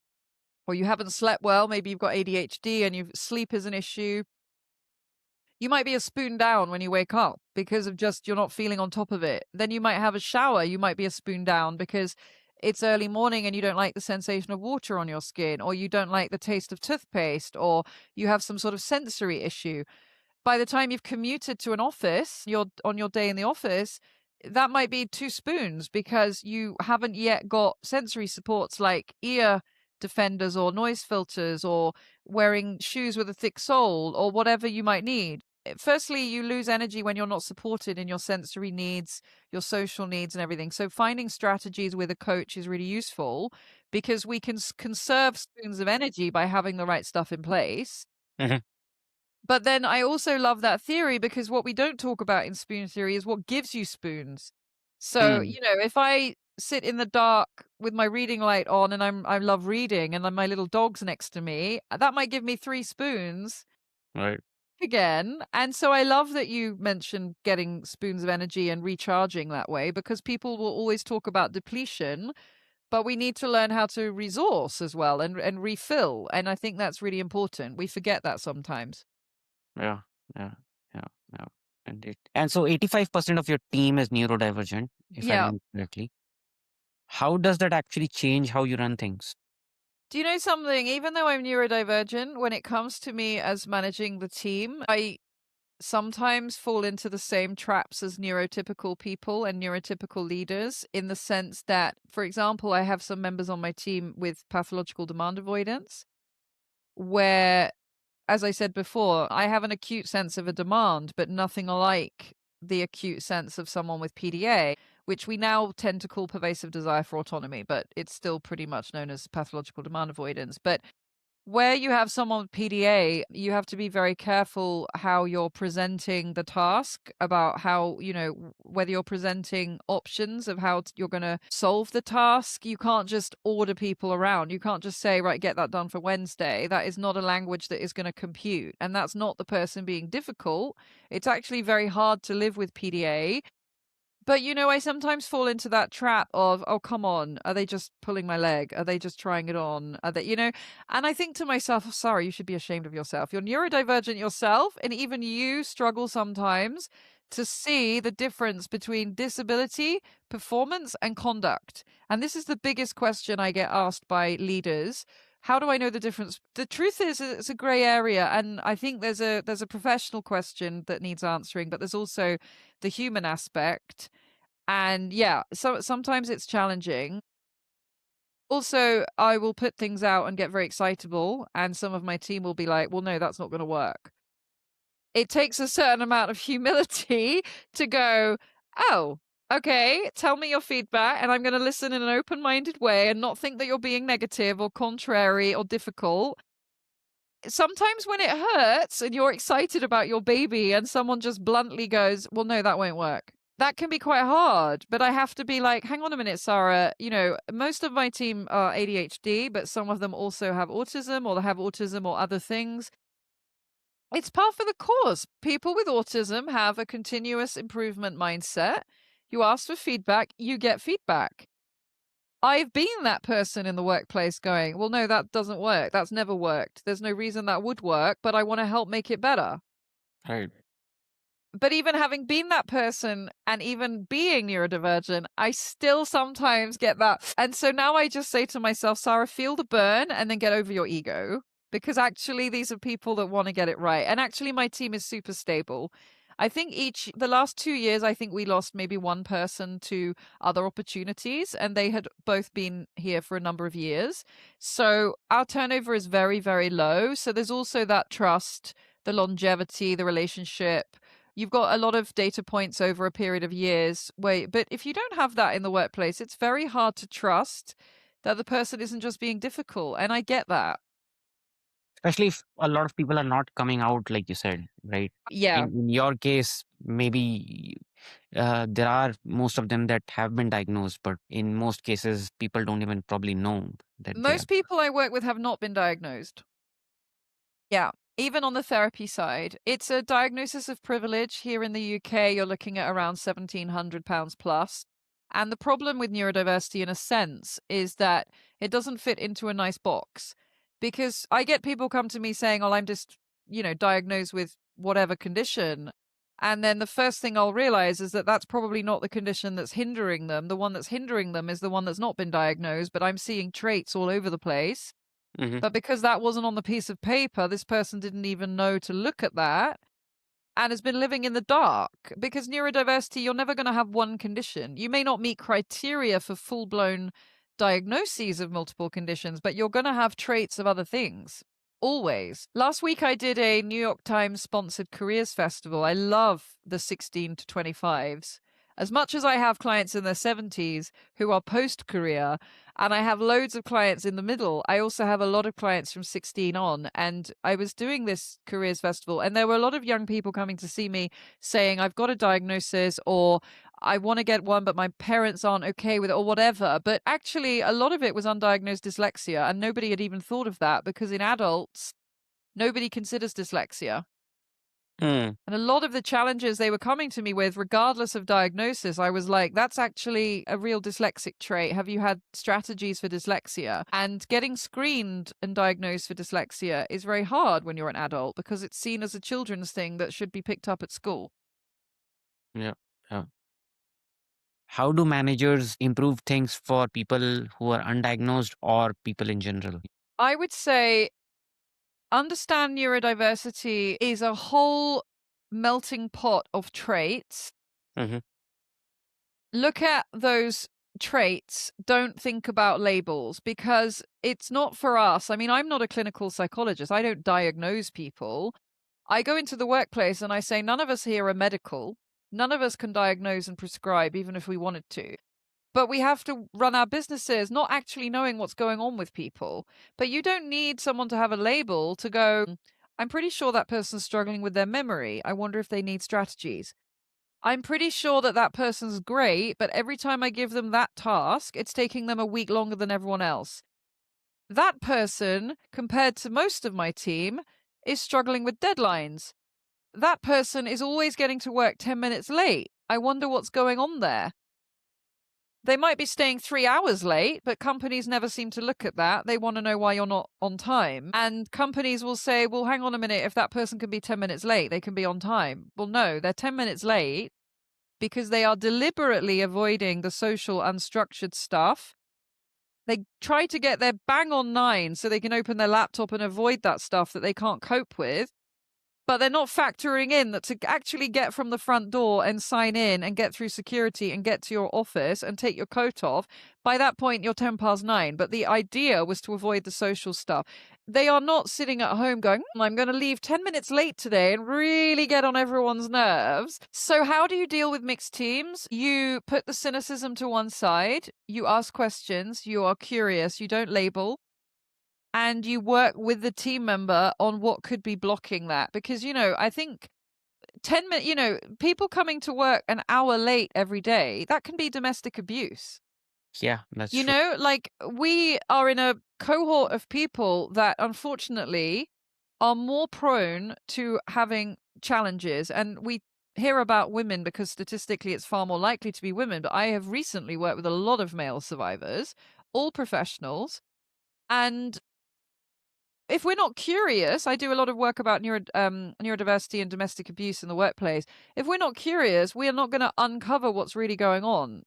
or you haven't slept well. Maybe you've got ADHD and sleep is an issue. You might be a spoon down when you wake up because of just you're not feeling on top of it. Then you might have a shower. You might be a spoon down because it's early morning and you don't like the sensation of water on your skin, or you don't like the taste of toothpaste, or you have some sort of sensory issue. By the time you've commuted to an office, you're on your day in the office, that might be 2 spoons because you haven't yet got sensory supports like ear defenders or noise filters or wearing shoes with a thick sole or whatever you might need. Firstly, you lose energy when you're not supported in your sensory needs, your social needs, and everything. So, finding strategies with a coach is really useful because we can conserve spoons of energy by having the right stuff in place. Mhm. But then I also love that theory because what we don't talk about in spoon theory is what gives you spoons. So, Mm, if I sit in the dark with my reading light on and I love reading and then my little dog's next to me, that might give me 3 spoons right. again. And so I love that you mentioned getting spoons of energy and recharging that way, because people will always talk about depletion, but we need to learn how to resource as well and refill. And I think that's really important. We forget that sometimes. Yeah. Yeah. Yeah. Yeah. Indeed. And so 85% of your team is neurodivergent, if I Yeah. remember correctly. How does that actually change how you run things? Do you know something? Even though I'm neurodivergent, when it comes to me as managing the team, I sometimes fall into the same traps as neurotypical people and neurotypical leaders, in the sense that, for example, I have some members on my team with pathological demand avoidance, where, as I said before, I have an acute sense of a demand, but nothing like the acute sense of someone with PDA, which we now tend to call pervasive desire for autonomy, but it's still pretty much known as pathological demand avoidance. But where you have someone with PDA, you have to be very careful how you're presenting the task, about how, whether you're presenting options of how you're going to solve the task. You can't just order people around. You can't just say, right, get that done for Wednesday. That is not a language that is going to compute. And that's not the person being difficult. It's actually very hard to live with PDA But, I sometimes fall into that trap of, oh, come on. Are they just pulling my leg? Are they just trying it on? Are they, and I think to myself, oh, Sarah, you should be ashamed of yourself. You're neurodivergent yourself. And even you struggle sometimes to see the difference between disability, performance, and conduct. And this is the biggest question I get asked by leaders. How do I know the difference? The truth is, it's a gray area, and I think there's a professional question that needs answering, but there's also the human aspect. And yeah, so sometimes it's challenging. Also, I will put things out and get very excitable, and some of my team will be like, well, no, that's not going to work. It takes a certain amount of humility to go, oh, okay, tell me your feedback, and I'm going to listen in an open-minded way and not think that you're being negative or contrary or difficult. Sometimes when it hurts and you're excited about your baby and someone just bluntly goes, well, no, that won't work. That can be quite hard, but I have to be like, hang on a minute, Sarah, most of my team are ADHD, but some of them also have autism or they have autism or other things. It's par for the course. People with autism have a continuous improvement mindset. You ask for feedback, you get feedback. I've been that person in the workplace going, well, no, that doesn't work. That's never worked. There's no reason that would work, but I want to help make it better. Right. But even having been that person and even being neurodivergent, I still sometimes get that. And so now I just say to myself, Sarah, feel the burn and then get over your ego. Because actually, these are people that want to get it right. And actually, my team is super stable. I think the last 2 years, I think we lost maybe one person to other opportunities, and they had both been here for a number of years. So our turnover is very, very low. So there's also that trust, the longevity, the relationship. You've got a lot of data points over a period of years. But if you don't have that in the workplace, it's very hard to trust that the person isn't just being difficult. And I get that. Especially if a lot of people are not coming out, like you said, right? Yeah. In your case, maybe there are most of them that have been diagnosed, but in most cases, people don't even probably know that they are. Most people I work with have not been diagnosed. Yeah. Even on the therapy side, it's a diagnosis of privilege. Here in the UK, you're looking at around £1,700 plus. And the problem with neurodiversity, in a sense, is that it doesn't fit into a nice box. Because I get people come to me saying, oh, I'm just, diagnosed with whatever condition. And then the first thing I'll realize is that that's probably not the condition that's hindering them. The one that's hindering them is the one that's not been diagnosed, but I'm seeing traits all over the place. Mhm. But because that wasn't on the piece of paper, this person didn't even know to look at that and has been living in the dark. Because neurodiversity, you're never going to have one condition. You may not meet criteria for full-blown diagnoses of multiple conditions, but you're going to have traits of other things. Always. Last week, I did a New York Times sponsored careers festival. I love the 16 to 25s. As much as I have clients in their 70s who are post-career, and I have loads of clients in the middle, I also have a lot of clients from 16 on. And I was doing this careers festival, and there were a lot of young people coming to see me saying, I've got a diagnosis, or I want to get one, but my parents aren't okay with it, or whatever. But actually, a lot of it was undiagnosed dyslexia, and nobody had even thought of that because in adults, nobody considers dyslexia. Mm. And a lot of the challenges they were coming to me with, regardless of diagnosis, I was like, that's actually a real dyslexic trait. Have you had strategies for dyslexia? And getting screened and diagnosed for dyslexia is very hard when you're an adult because it's seen as a children's thing that should be picked up at school. Yeah. Yeah. How do managers improve things for people who are undiagnosed or people in general? I would say understand neurodiversity is a whole melting pot of traits. Mhm. Look at those traits. Don't think about labels because it's not for us. I mean, I'm not a clinical psychologist. I don't diagnose people. I go into the workplace and I say, none of us here are medical. None of us can diagnose and prescribe, even if we wanted to. But we have to run our businesses not actually knowing what's going on with people. But you don't need someone to have a label to go, I'm pretty sure that person's struggling with their memory. I wonder if they need strategies. I'm pretty sure that that person's great, but every time I give them that task, it's taking them a week longer than everyone else. That person, compared to most of my team, is struggling with deadlines. That person is always getting to work 10 minutes late. I wonder what's going on there. They might be staying 3 hours late, but companies never seem to look at that. They want to know why you're not on time. And companies will say, well, hang on a minute, if that person can be 10 minutes late, they can be on time. Well, no, they're 10 minutes late because they are deliberately avoiding the social unstructured stuff. They try to get their bang on 9 so they can open their laptop and avoid that stuff that they can't cope with. But they're not factoring in that to actually get from the front door and sign in and get through security and get to your office and take your coat off, by that point, you're 10 past 9. But the idea was to avoid the social stuff. They are not sitting at home going, I'm going to leave 10 minutes late today and really get on everyone's nerves. So how do you deal with mixed teams? You put the cynicism to one side. You ask questions. You are curious. You don't label. And you work with the team member on what could be blocking that. Because, I think 10 minutes, people coming to work an hour late every day, that can be domestic abuse. Yeah, that's true. Like we are in a cohort of people that unfortunately are more prone to having challenges. And we hear about women because statistically it's far more likely to be women. But I have recently worked with a lot of male survivors, all professionals. And if we're not curious, I do a lot of work about neurodiversity and domestic abuse in the workplace. If we're not curious, we are not going to uncover what's really going on,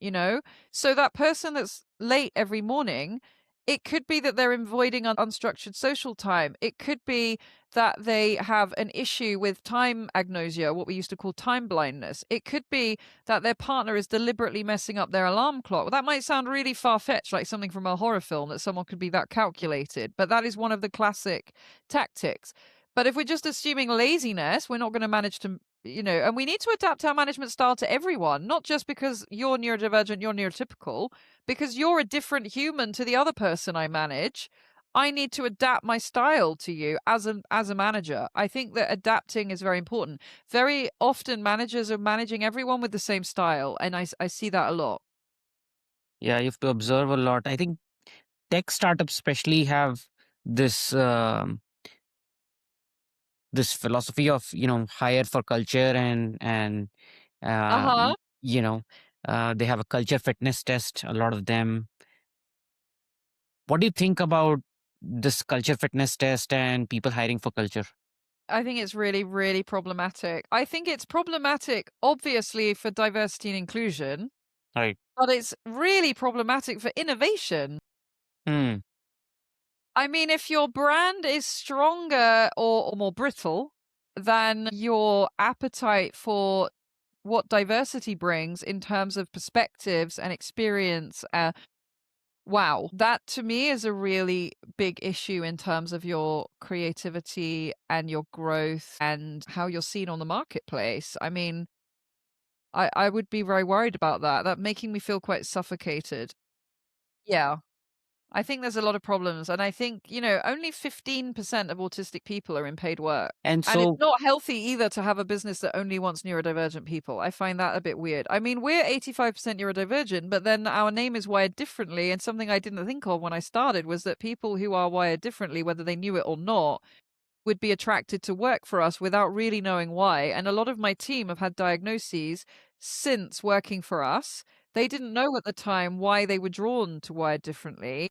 So that person that's late every morning, it could be that they're avoiding unstructured social time. It could be that they have an issue with time agnosia, what we used to call time blindness. It could be that their partner is deliberately messing up their alarm clock. Well, that might sound really far-fetched, like something from a horror film, that someone could be that calculated, but that is one of the classic tactics. But if we're just assuming laziness, we're not going to manage to, and we need to adapt our management style to everyone, not just because you're neurodivergent, you're neurotypical, because you're a different human to the other person I manage. I need to adapt my style to you as a manager. I think that adapting is very important. Very often managers are managing everyone with the same style, and I see that a lot. Yeah, you have to observe a lot. I think tech startups especially have this this philosophy of hire for culture, and Uh-huh. you know they have a culture fitness test, a lot of them. What do you think about this culture fitness test and people hiring for culture? I think it's really, really problematic. I think it's problematic, obviously, for diversity and inclusion, Right. but it's really problematic for innovation. Hmm. I mean, if your brand is stronger or more brittle than your appetite for what diversity brings in terms of perspectives and experience, wow, that to me is a really big issue in terms of your creativity and your growth and how you're seen on the marketplace. I mean, I would be very worried about that. That making me feel quite suffocated. Yeah. I think there's a lot of problems. And I think, only 15% of autistic people are in paid work. And And it's so, not healthy either to have a business that only wants neurodivergent people. I find that a bit weird. I mean, we're 85% neurodivergent, but then our name is wired differently. And something I didn't think of when I started was that people who are wired differently, whether they knew it or not, would be attracted to work for us without really knowing why. And a lot of my team have had diagnoses since working for us. They didn't know at the time why they were drawn to wired differently.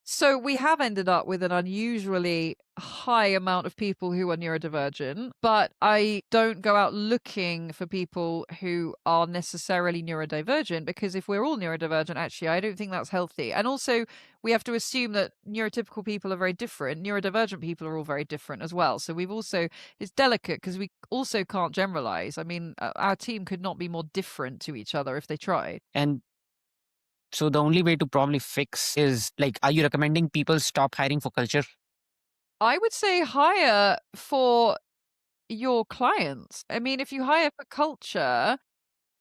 So we have ended up with an unusually high amount of people who are neurodivergent, but I don't go out looking for people who are necessarily neurodivergent, because if we're all neurodivergent, actually, I don't think that's healthy. And also, we have to assume that neurotypical people are very different. Neurodivergent people are all very different as well. So it's delicate because we also can't generalize. I mean, our team could not be more different to each other if they tried. and so the only way to probably fix is, like, are you recommending people stop hiring for culture? I would say hire for your clients. I mean, if you hire for culture,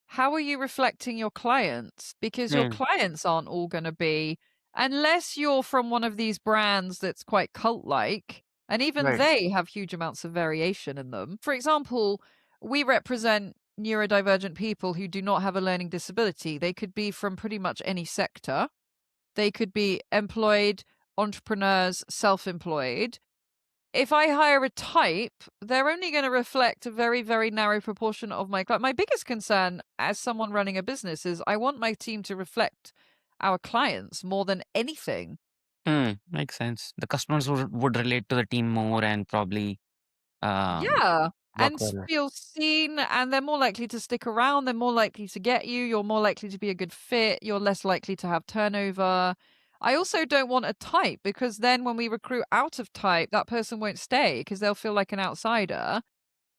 how are you reflecting your clients? Because your Hmm. clients aren't all going to be, unless you're from one of these brands that's quite cult like, and even Right. they have huge amounts of variation in them. For example, we represent neurodivergent people who do not have a learning disability. They could be from pretty much any sector, they could be employed, entrepreneurs, self employed. if I hire a type, they're only going to reflect a very, very narrow proportion of my client. My biggest concern as someone running a business is I want my team to reflect our clients more than anything. Makes sense. The customers would relate to the team more and probably Yeah. work And well. feel seen, and they're more likely to stick around. They're more likely to get you. You're more likely to be a good fit. You're less likely to have turnover. I also don't want a type because then when we recruit out of type, that person won't stay because they'll feel like an outsider.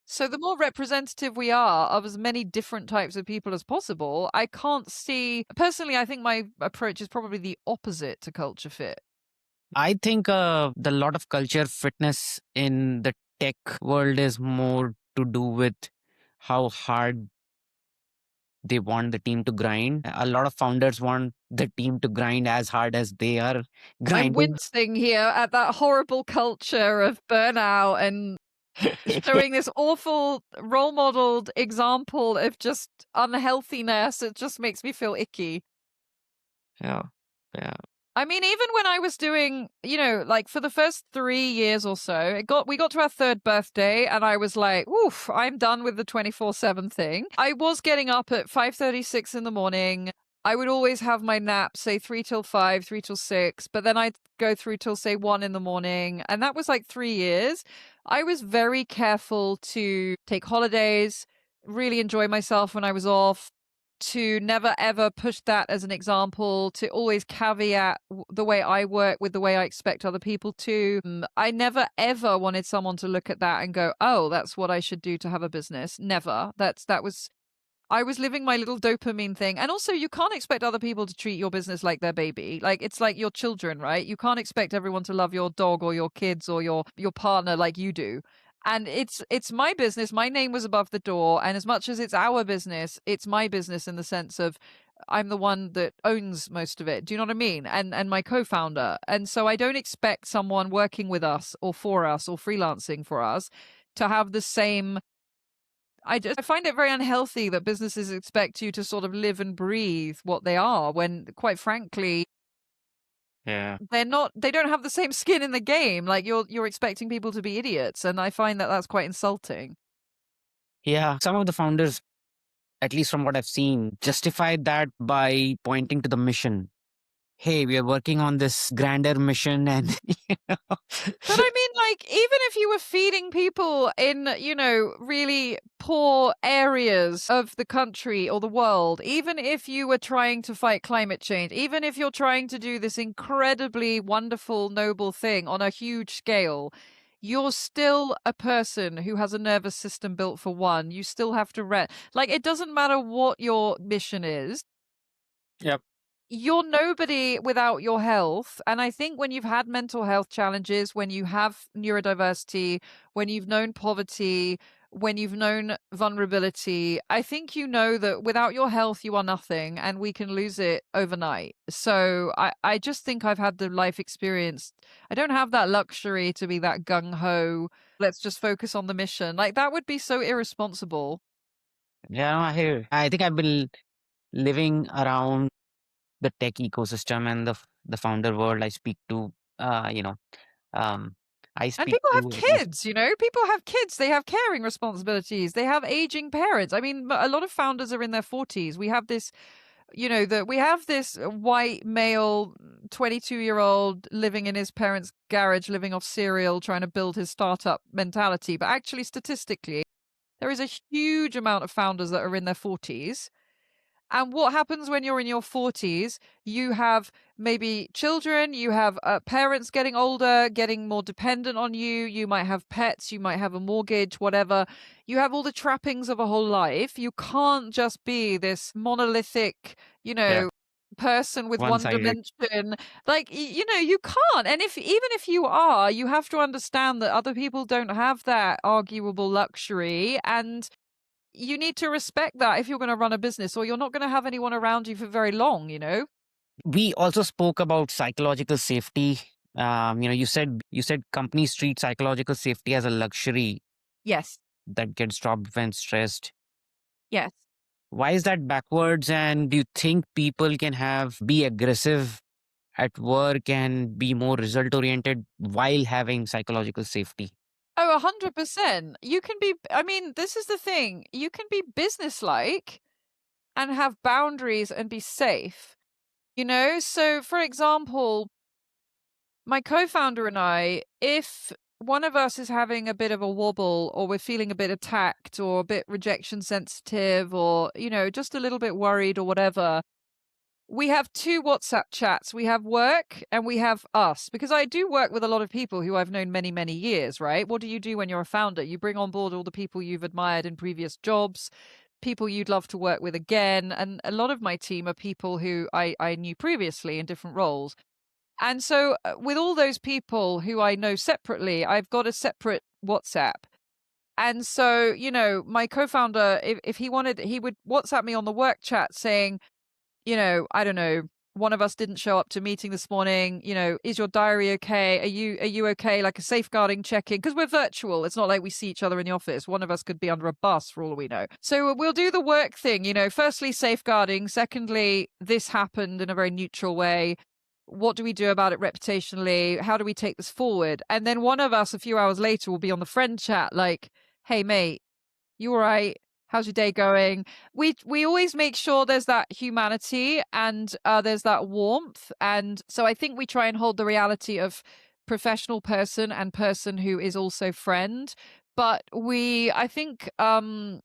So the more representative we are of as many different types of people as possible, I can't see. Personally, I think my approach is probably the opposite to culture fit. I think the lot of culture fitness in the tech world is more to do with how hard they want the team to grind. A lot of founders want the team to grind as hard as they are I'm grinding. wincing here at that horrible culture of burnout and showing this awful role modeled example of just unhealthiness. It just makes me feel icky. Yeah. Yeah. I mean, even when I was doing, like for the first 3 years or so, we got to our third birthday and I was like, oof, I'm done with the 24/7 thing. I was getting up at 5:36 in the morning. I would always have my nap, say 3 till 5, 3 till 6, but then I'd go through till say 1 in the morning. And that was like 3 years. I was very careful to take holidays, really enjoy myself when I was off, to never ever push that as an example, to always caveat the way I work with the way I expect other people to. I never ever wanted someone to look at that and go, "Oh, that's what I should do to have a business." Never. I was living my little dopamine thing. And also, you can't expect other people to treat your business like their baby. Like it's like your children, right? You can't expect everyone to love your dog or your kids or your partner like you do. And it's my business. My name was above the door, and as much as it's our business, it's my business in the sense of I'm the one that owns most of it. Do you know what I mean? And my co-founder. And so I don't expect someone working with us or for us or freelancing for us to have the same. I find it very unhealthy that businesses expect you to sort of live and breathe what they are when, quite frankly, Yeah. they don't have the same skin in the game. Like you're expecting people to be idiots, and I find that that's quite insulting. Yeah. Some of the founders, at least from what I've seen, justify that by pointing to the mission. Hey, we are working on this grander mission and you know. But I mean, like, even if you were feeding people in, really poor areas of the country or the world, even if you were trying to fight climate change, even if you're trying to do this incredibly wonderful, noble thing on a huge scale, you're still a person who has a nervous system built for one. You still have to like, it doesn't matter what your mission is. Yep. You're nobody without your health. And I think when you've had mental health challenges, when you have neurodiversity, when you've known poverty, when you've known vulnerability, I think you know that without your health, you are nothing and we can lose it overnight. So I just think I've had the life experience. I don't have that luxury to be that gung ho. Let's just focus on the mission. Like that would be so irresponsible. Yeah, I hear. I think I've been living around the tech ecosystem and the founder world. I speak to, you know, um, I And speak people have to at least. kids, people have kids, they have caring responsibilities, they have aging parents. I mean, a lot of founders are in their 40s. We have this, that we have this white male 22-year-old living in his parents' garage, living off cereal, trying to build his startup mentality. But actually, statistically, there is a huge amount of founders that are in their 40s. And what happens when you're in your 40s? You have maybe children, you have parents getting older, getting more dependent on you. You might have pets, you might have a mortgage, whatever. You have all the trappings of a whole life. You can't just be this monolithic, Yeah, person with one one sided. dimension. Like, you can't. And even if you are, you have to understand that other people don't have that arguable luxury. And you need to respect that if you're going to run a business, or you're not going to have anyone around you for very long. We also spoke about psychological safety. You said companies treat psychological safety as a luxury Yes. that gets dropped when stressed. Yes. Why is that backwards? And do you think people can be aggressive at work and be more result oriented while having psychological safety? Oh, 100%. You can be, I mean, this is the thing. You can be businesslike and have boundaries and be safe. So for example, my co-founder and I, if one of us is having a bit of a wobble or we're feeling a bit attacked or a bit rejection sensitive or, just a little bit worried or whatever, we have two WhatsApp chats. We have work and we have us, because I do work with a lot of people who I've known many, many years, right? What do you do when you're a founder? You bring on board all the people you've admired in previous jobs, people you'd love to work with again. And a lot of my team are people who I knew previously in different roles. And so with all those people who I know separately, I've got a separate WhatsApp. And so, my co-founder, if he wanted, he would WhatsApp me on the work chat saying, I don't know, one of us didn't show up to a meeting this morning. Is your diary okay? Are you okay? Like a safeguarding check-in, because we're virtual. It's not like we see each other in the office. One of us could be under a bus for all we know. So we'll do the work thing, firstly, safeguarding. Secondly, this happened in a very neutral way. What do we do about it reputationally? How do we take this forward? And then one of us a few hours later will be on the friend chat like, hey, mate, you all right? How's your day going? We always make sure there's that humanity and there's that warmth. And so I think we try and hold the reality of professional person and person who is also friend. But I think when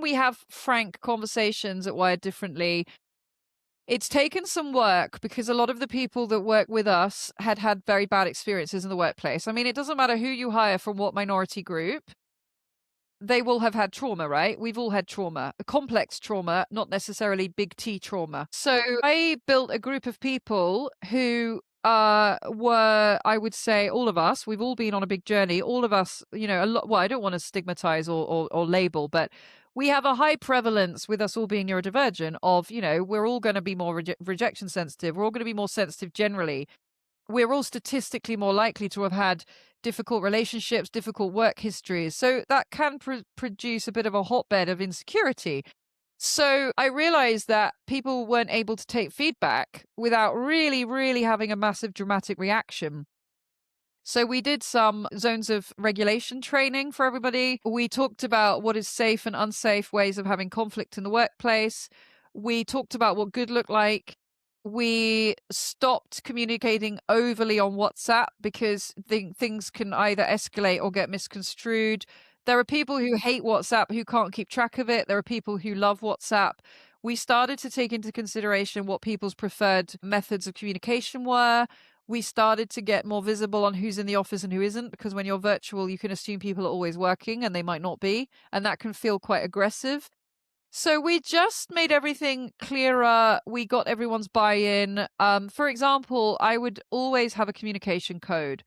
we have frank conversations at Wired Differently, it's taken some work because a lot of the people that work with us had very bad experiences in the workplace. I mean, it doesn't matter who you hire from what minority group. They will have had trauma, right? We've all had trauma, a complex trauma, not necessarily big T trauma. So I built a group of people who were, I would say, all of us. We've all been on a big journey. All of us, a lot. Well, I don't want to stigmatize or label, but we have a high prevalence with us all being neurodivergent of, we're all going to be more rejection sensitive. We're all going to be more sensitive generally. We're all statistically more likely to have had difficult relationships, difficult work histories. So that can produce a bit of a hotbed of insecurity. So I realized that people weren't able to take feedback without really, really having a massive dramatic reaction. So we did some zones of regulation training for everybody. We talked about what is safe and unsafe ways of having conflict in the workplace. We talked about what good looked like. We stopped communicating overly on WhatsApp because things can either escalate or get misconstrued. There are people who hate WhatsApp who can't keep track of it. There are people who love WhatsApp. We started to take into consideration what people's preferred methods of communication were. We started to get more visible on who's in the office and who isn't, because when you're virtual, you can assume people are always working and they might not be. And that can feel quite aggressive. So we just made everything clearer. We got everyone's buy-in. For example, I would always have a communication code.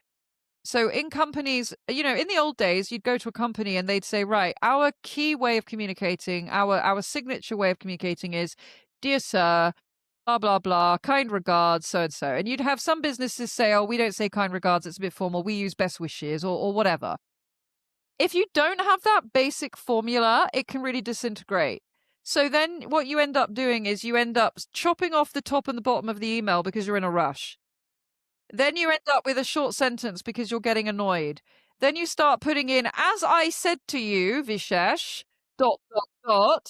So in companies, in the old days, you'd go to a company and they'd say, right, our key way of communicating, our signature way of communicating is, dear sir, blah, blah, blah, kind regards, so-and-so. And you'd have some businesses say, oh, we don't say kind regards, it's a bit formal, we use best wishes or whatever. If you don't have that basic formula, it can really disintegrate. So then what you end up doing is you end up chopping off the top and the bottom of the email because you're in a rush. Then you end up with a short sentence because you're getting annoyed. Then you start putting in, as I said to you, Vishesh, ...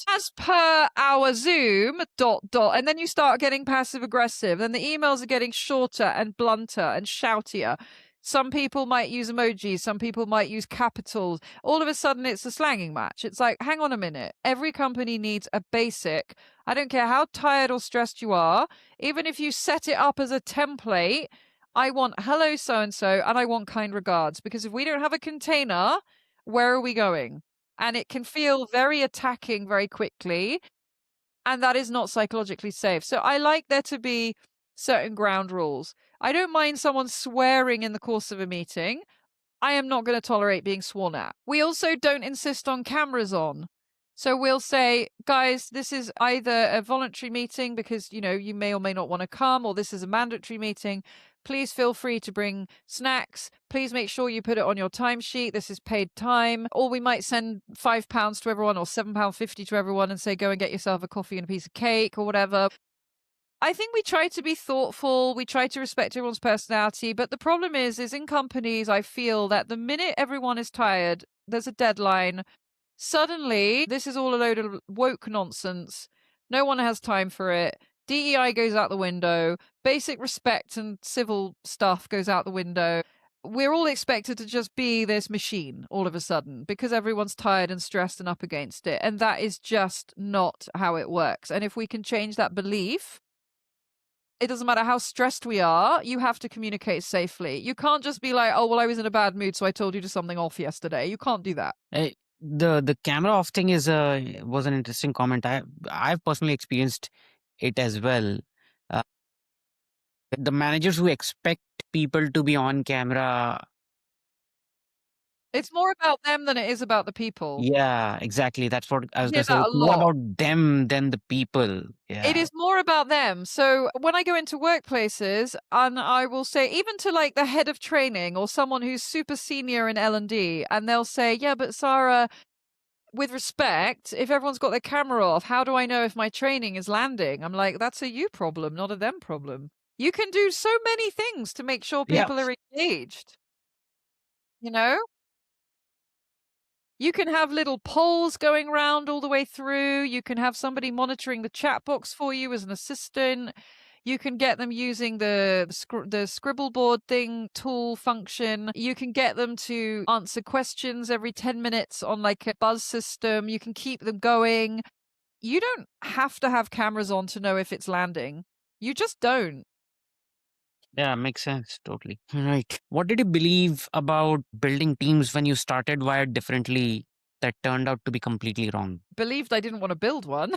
as per our Zoom, ... And then you start getting passive aggressive. Then the emails are getting shorter and blunter and shoutier. Some people might use emojis. Some people might use capitals. All of a sudden, it's a slanging match. It's like, hang on a minute. Every company needs a basic. I don't care how tired or stressed you are. Even if you set it up as a template, I want hello so-and-so and I want kind regards. Because if we don't have a container, where are we going? And it can feel very attacking very quickly. And that is not psychologically safe. So I like there to be certain ground rules. I don't mind someone swearing in the course of a meeting. I am not going to tolerate being sworn at. We also don't insist on cameras on. So we'll say, guys, this is either a voluntary meeting because, you may or may not want to come, or this is a mandatory meeting. Please feel free to bring snacks. Please make sure you put it on your timesheet. This is paid time. Or we might send £5 to everyone or £7.50 to everyone and say, go and get yourself a coffee and a piece of cake or whatever. I think we try to be thoughtful. We try to respect everyone's personality. But the problem is in companies, I feel that the minute everyone is tired, there's a deadline. Suddenly, this is all a load of woke nonsense. No one has time for it. DEI goes out the window. Basic respect and civil stuff goes out the window. We're all expected to just be this machine all of a sudden because everyone's tired and stressed and up against it. And that is just not how it works. And if we can change that belief, it doesn't matter how stressed we are, you have to communicate safely. You can't just be like, oh, well, I was in a bad mood, so I told you to something off yesterday. You can't do that. The camera off thing was an interesting comment. I've personally experienced it as well. The managers who expect people to be on camera. It's more about them than it is about the people. Yeah, exactly. That's what I was Hear going to say. that a It's more lot. about them than the people. Yeah. It is more about them. So when I go into workplaces, and I will say, even to like the head of training or someone who's super senior in L&D, and they'll say, yeah, but Sara, with respect, if everyone's got their camera off, how do I know if my training is landing? I'm like, that's a you problem, not a them problem. You can do so many things to make sure Yeah. people are engaged. You know? You can have little polls going round all the way through. You can have somebody monitoring the chat box for you as an assistant. You can get them using the scribble board thing, tool function. You can get them to answer questions every 10 minutes on like a buzz system. You can keep them going. You don't have to have cameras on to know if it's landing. You just don't. Yeah, makes sense. Totally. Right. What did you believe about building teams when you started Wired differently that turned out to be completely wrong? Believed I didn't want to build one.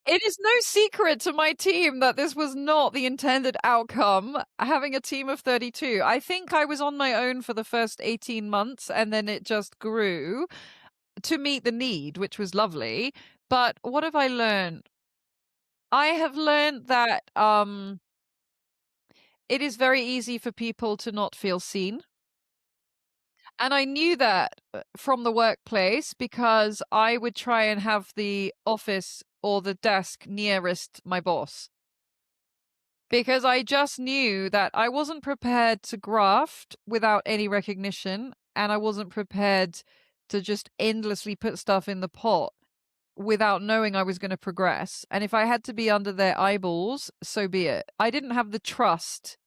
It is no secret to my team that this was not the intended outcome, having a team of 32. I think I was on my own for the first 18 months, and then it just grew to meet the need, which was lovely. But what have I learned? I have learned that it is very easy for people to not feel seen. And I knew that from the workplace because I would try and have the office or the desk nearest my boss. Because I just knew that I wasn't prepared to graft without any recognition, and I wasn't prepared to just endlessly put stuff in the pot without knowing I was going to progress. And if I had to be under their eyeballs, so be it. I didn't have the trust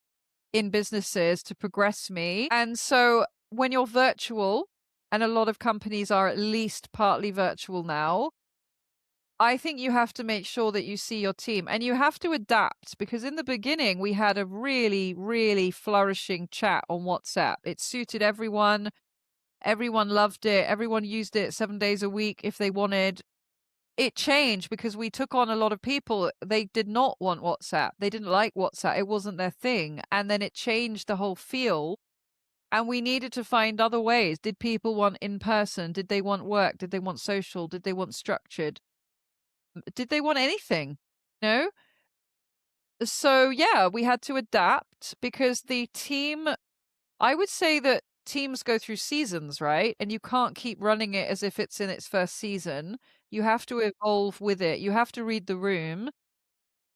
in businesses to progress me. And so when you're virtual, and a lot of companies are at least partly virtual now, I think you have to make sure that you see your team and you have to adapt, because in the beginning we had a really, really flourishing chat on WhatsApp. It suited everyone. Everyone loved it. Everyone used it 7 days a week if they wanted. It changed because we took on a lot of people. They did not want WhatsApp. They didn't like WhatsApp. It wasn't their thing. And then it changed the whole feel. And we needed to find other ways. Did people want in person? Did they want work? Did they want social? Did they want structured? Did they want anything? No? So, yeah, we had to adapt because the team, I would say that teams go through seasons, right? And you can't keep running it as if it's in its first season. You have to evolve with it. You have to read the room.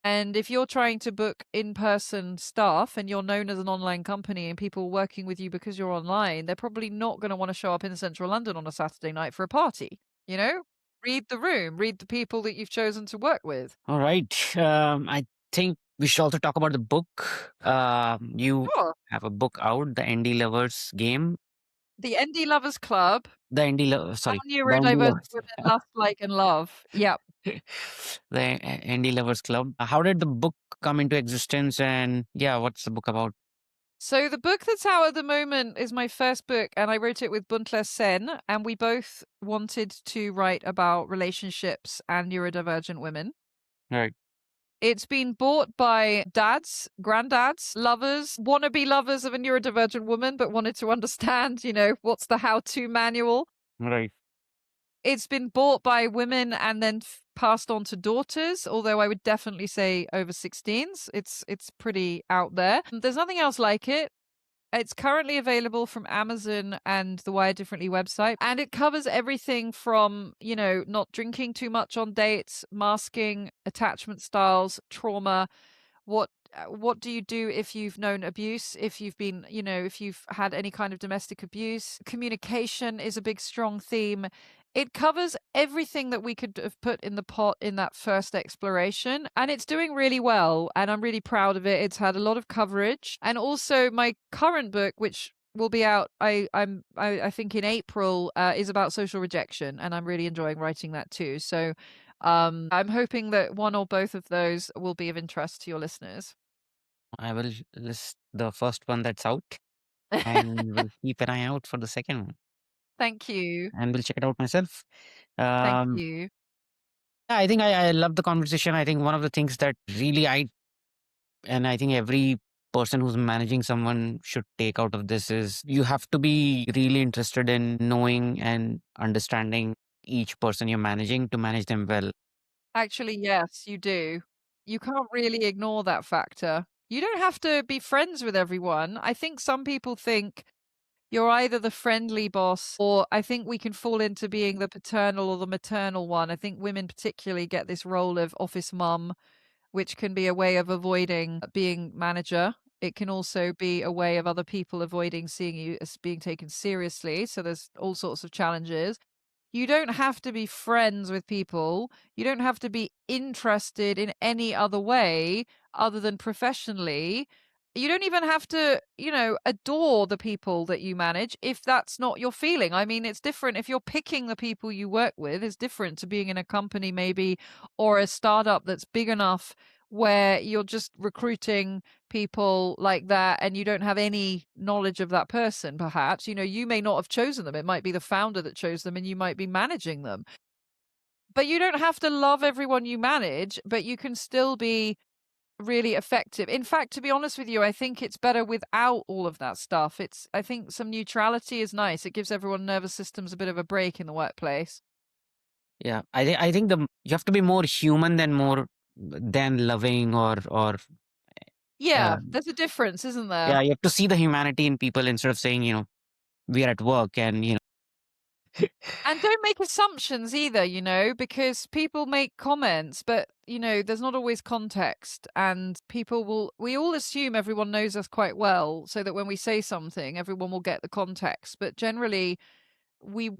And if you're trying to book in-person staff and you're known as an online company and people working with you because you're online, they're probably not going to want to show up in central London on a Saturday night for a party, you know? Read the room, read the people that you've chosen to work with. All right. I think we should also talk about the book. You Sure. have a book out, The Indie Lovers Game. The Indie Lovers Club. The Indie Lovers, How sorry. The Indie neurodiverse Lovers. women lust, like, and love. Yep. The Indie Lovers Club. How did the book come into existence? And yeah, what's the book about? So the book that's out at the moment is my first book, and I wrote it with Buntler Sen, and we both wanted to write about relationships and neurodivergent women. Right. It's been bought by dads, granddads, lovers, wannabe lovers of a neurodivergent woman, but wanted to understand, what's the how-to manual. Right. It's been bought by women and then passed on to daughters, although I would definitely say over 16s. It's pretty out there. There's nothing else like it. It's currently available from Amazon and the Wired Differently website. And it covers everything from, not drinking too much on dates, masking, attachment styles, trauma. What do you do if you've known abuse, if you've been, if you've had any kind of domestic abuse? Communication is a big, strong theme. It covers everything that we could have put in the pot in that first exploration, and it's doing really well, and I'm really proud of it. It's had a lot of coverage. And also my current book, which will be out, I think in April, is about social rejection, and I'm really enjoying writing that too. So I'm hoping that one or both of those will be of interest to your listeners. I will list the first one that's out and will keep an eye out for the second one Thank you. and will check it out myself. Thank Um, you. yeah, I think I love the conversation. I think one of the things that really and I think every person who's managing someone should take out of this is you have to be really interested in knowing and understanding each person you're managing to manage them well. Actually, yes, you do. You can't really ignore that factor. You don't have to be friends with everyone. I think some people think you're either the friendly boss, or I think we can fall into being the paternal or the maternal one. I think women particularly get this role of office mum, which can be a way of avoiding being manager. It can also be a way of other people avoiding seeing you as being taken seriously. So there's all sorts of challenges. You don't have to be friends with people. You don't have to be interested in any other way other than professionally. You don't even have to, adore the people that you manage if that's not your feeling. I mean, it's different if you're picking the people you work with, it's different to being in a company maybe or a startup that's big enough where you're just recruiting people like that and you don't have any knowledge of that person. Perhaps you may not have chosen them. It might be the founder that chose them and you might be managing them, but you don't have to love everyone you manage, but you can still be really effective. In fact, to be honest with you, I think it's better without all of that stuff. I think some neutrality is nice. It gives everyone nervous systems a bit of a break in the workplace. Yeah, I think you have to be more human than loving or Yeah, um, there's a difference, isn't there? yeah, you have to see the humanity in people instead of saying, we are at work and And don't make assumptions either, because people make comments, but, there's not always context. And we all assume everyone knows us quite well, so that when we say something, everyone will get the context. But generally,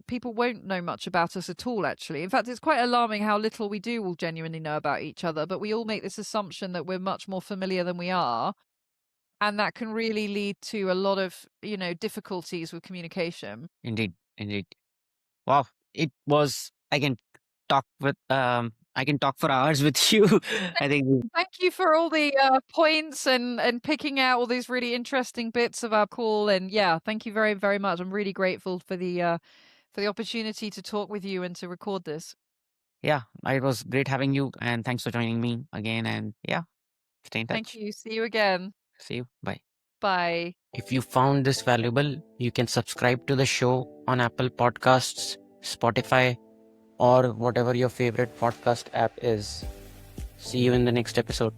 people won't know much about us at all, actually. In fact, it's quite alarming how little we do all genuinely know about each other, but we all make this assumption that we're much more familiar than we are. And that can really lead to a lot of, difficulties with communication. indeed, indeed. Wow, it was. I can talk for hours with you. I think Thank you for all the points and picking out all these really interesting bits of our call. And yeah, thank you very, very much. I'm really grateful for the opportunity to talk with you and to record this. yeah, it was great having you, and thanks for joining me again. And yeah, stay in Thank touch. you. See you again. See you. Bye. Bye. If you found this valuable, you can subscribe to the show on Apple Podcasts, Spotify, or whatever your favorite podcast app is. See you in the next episode.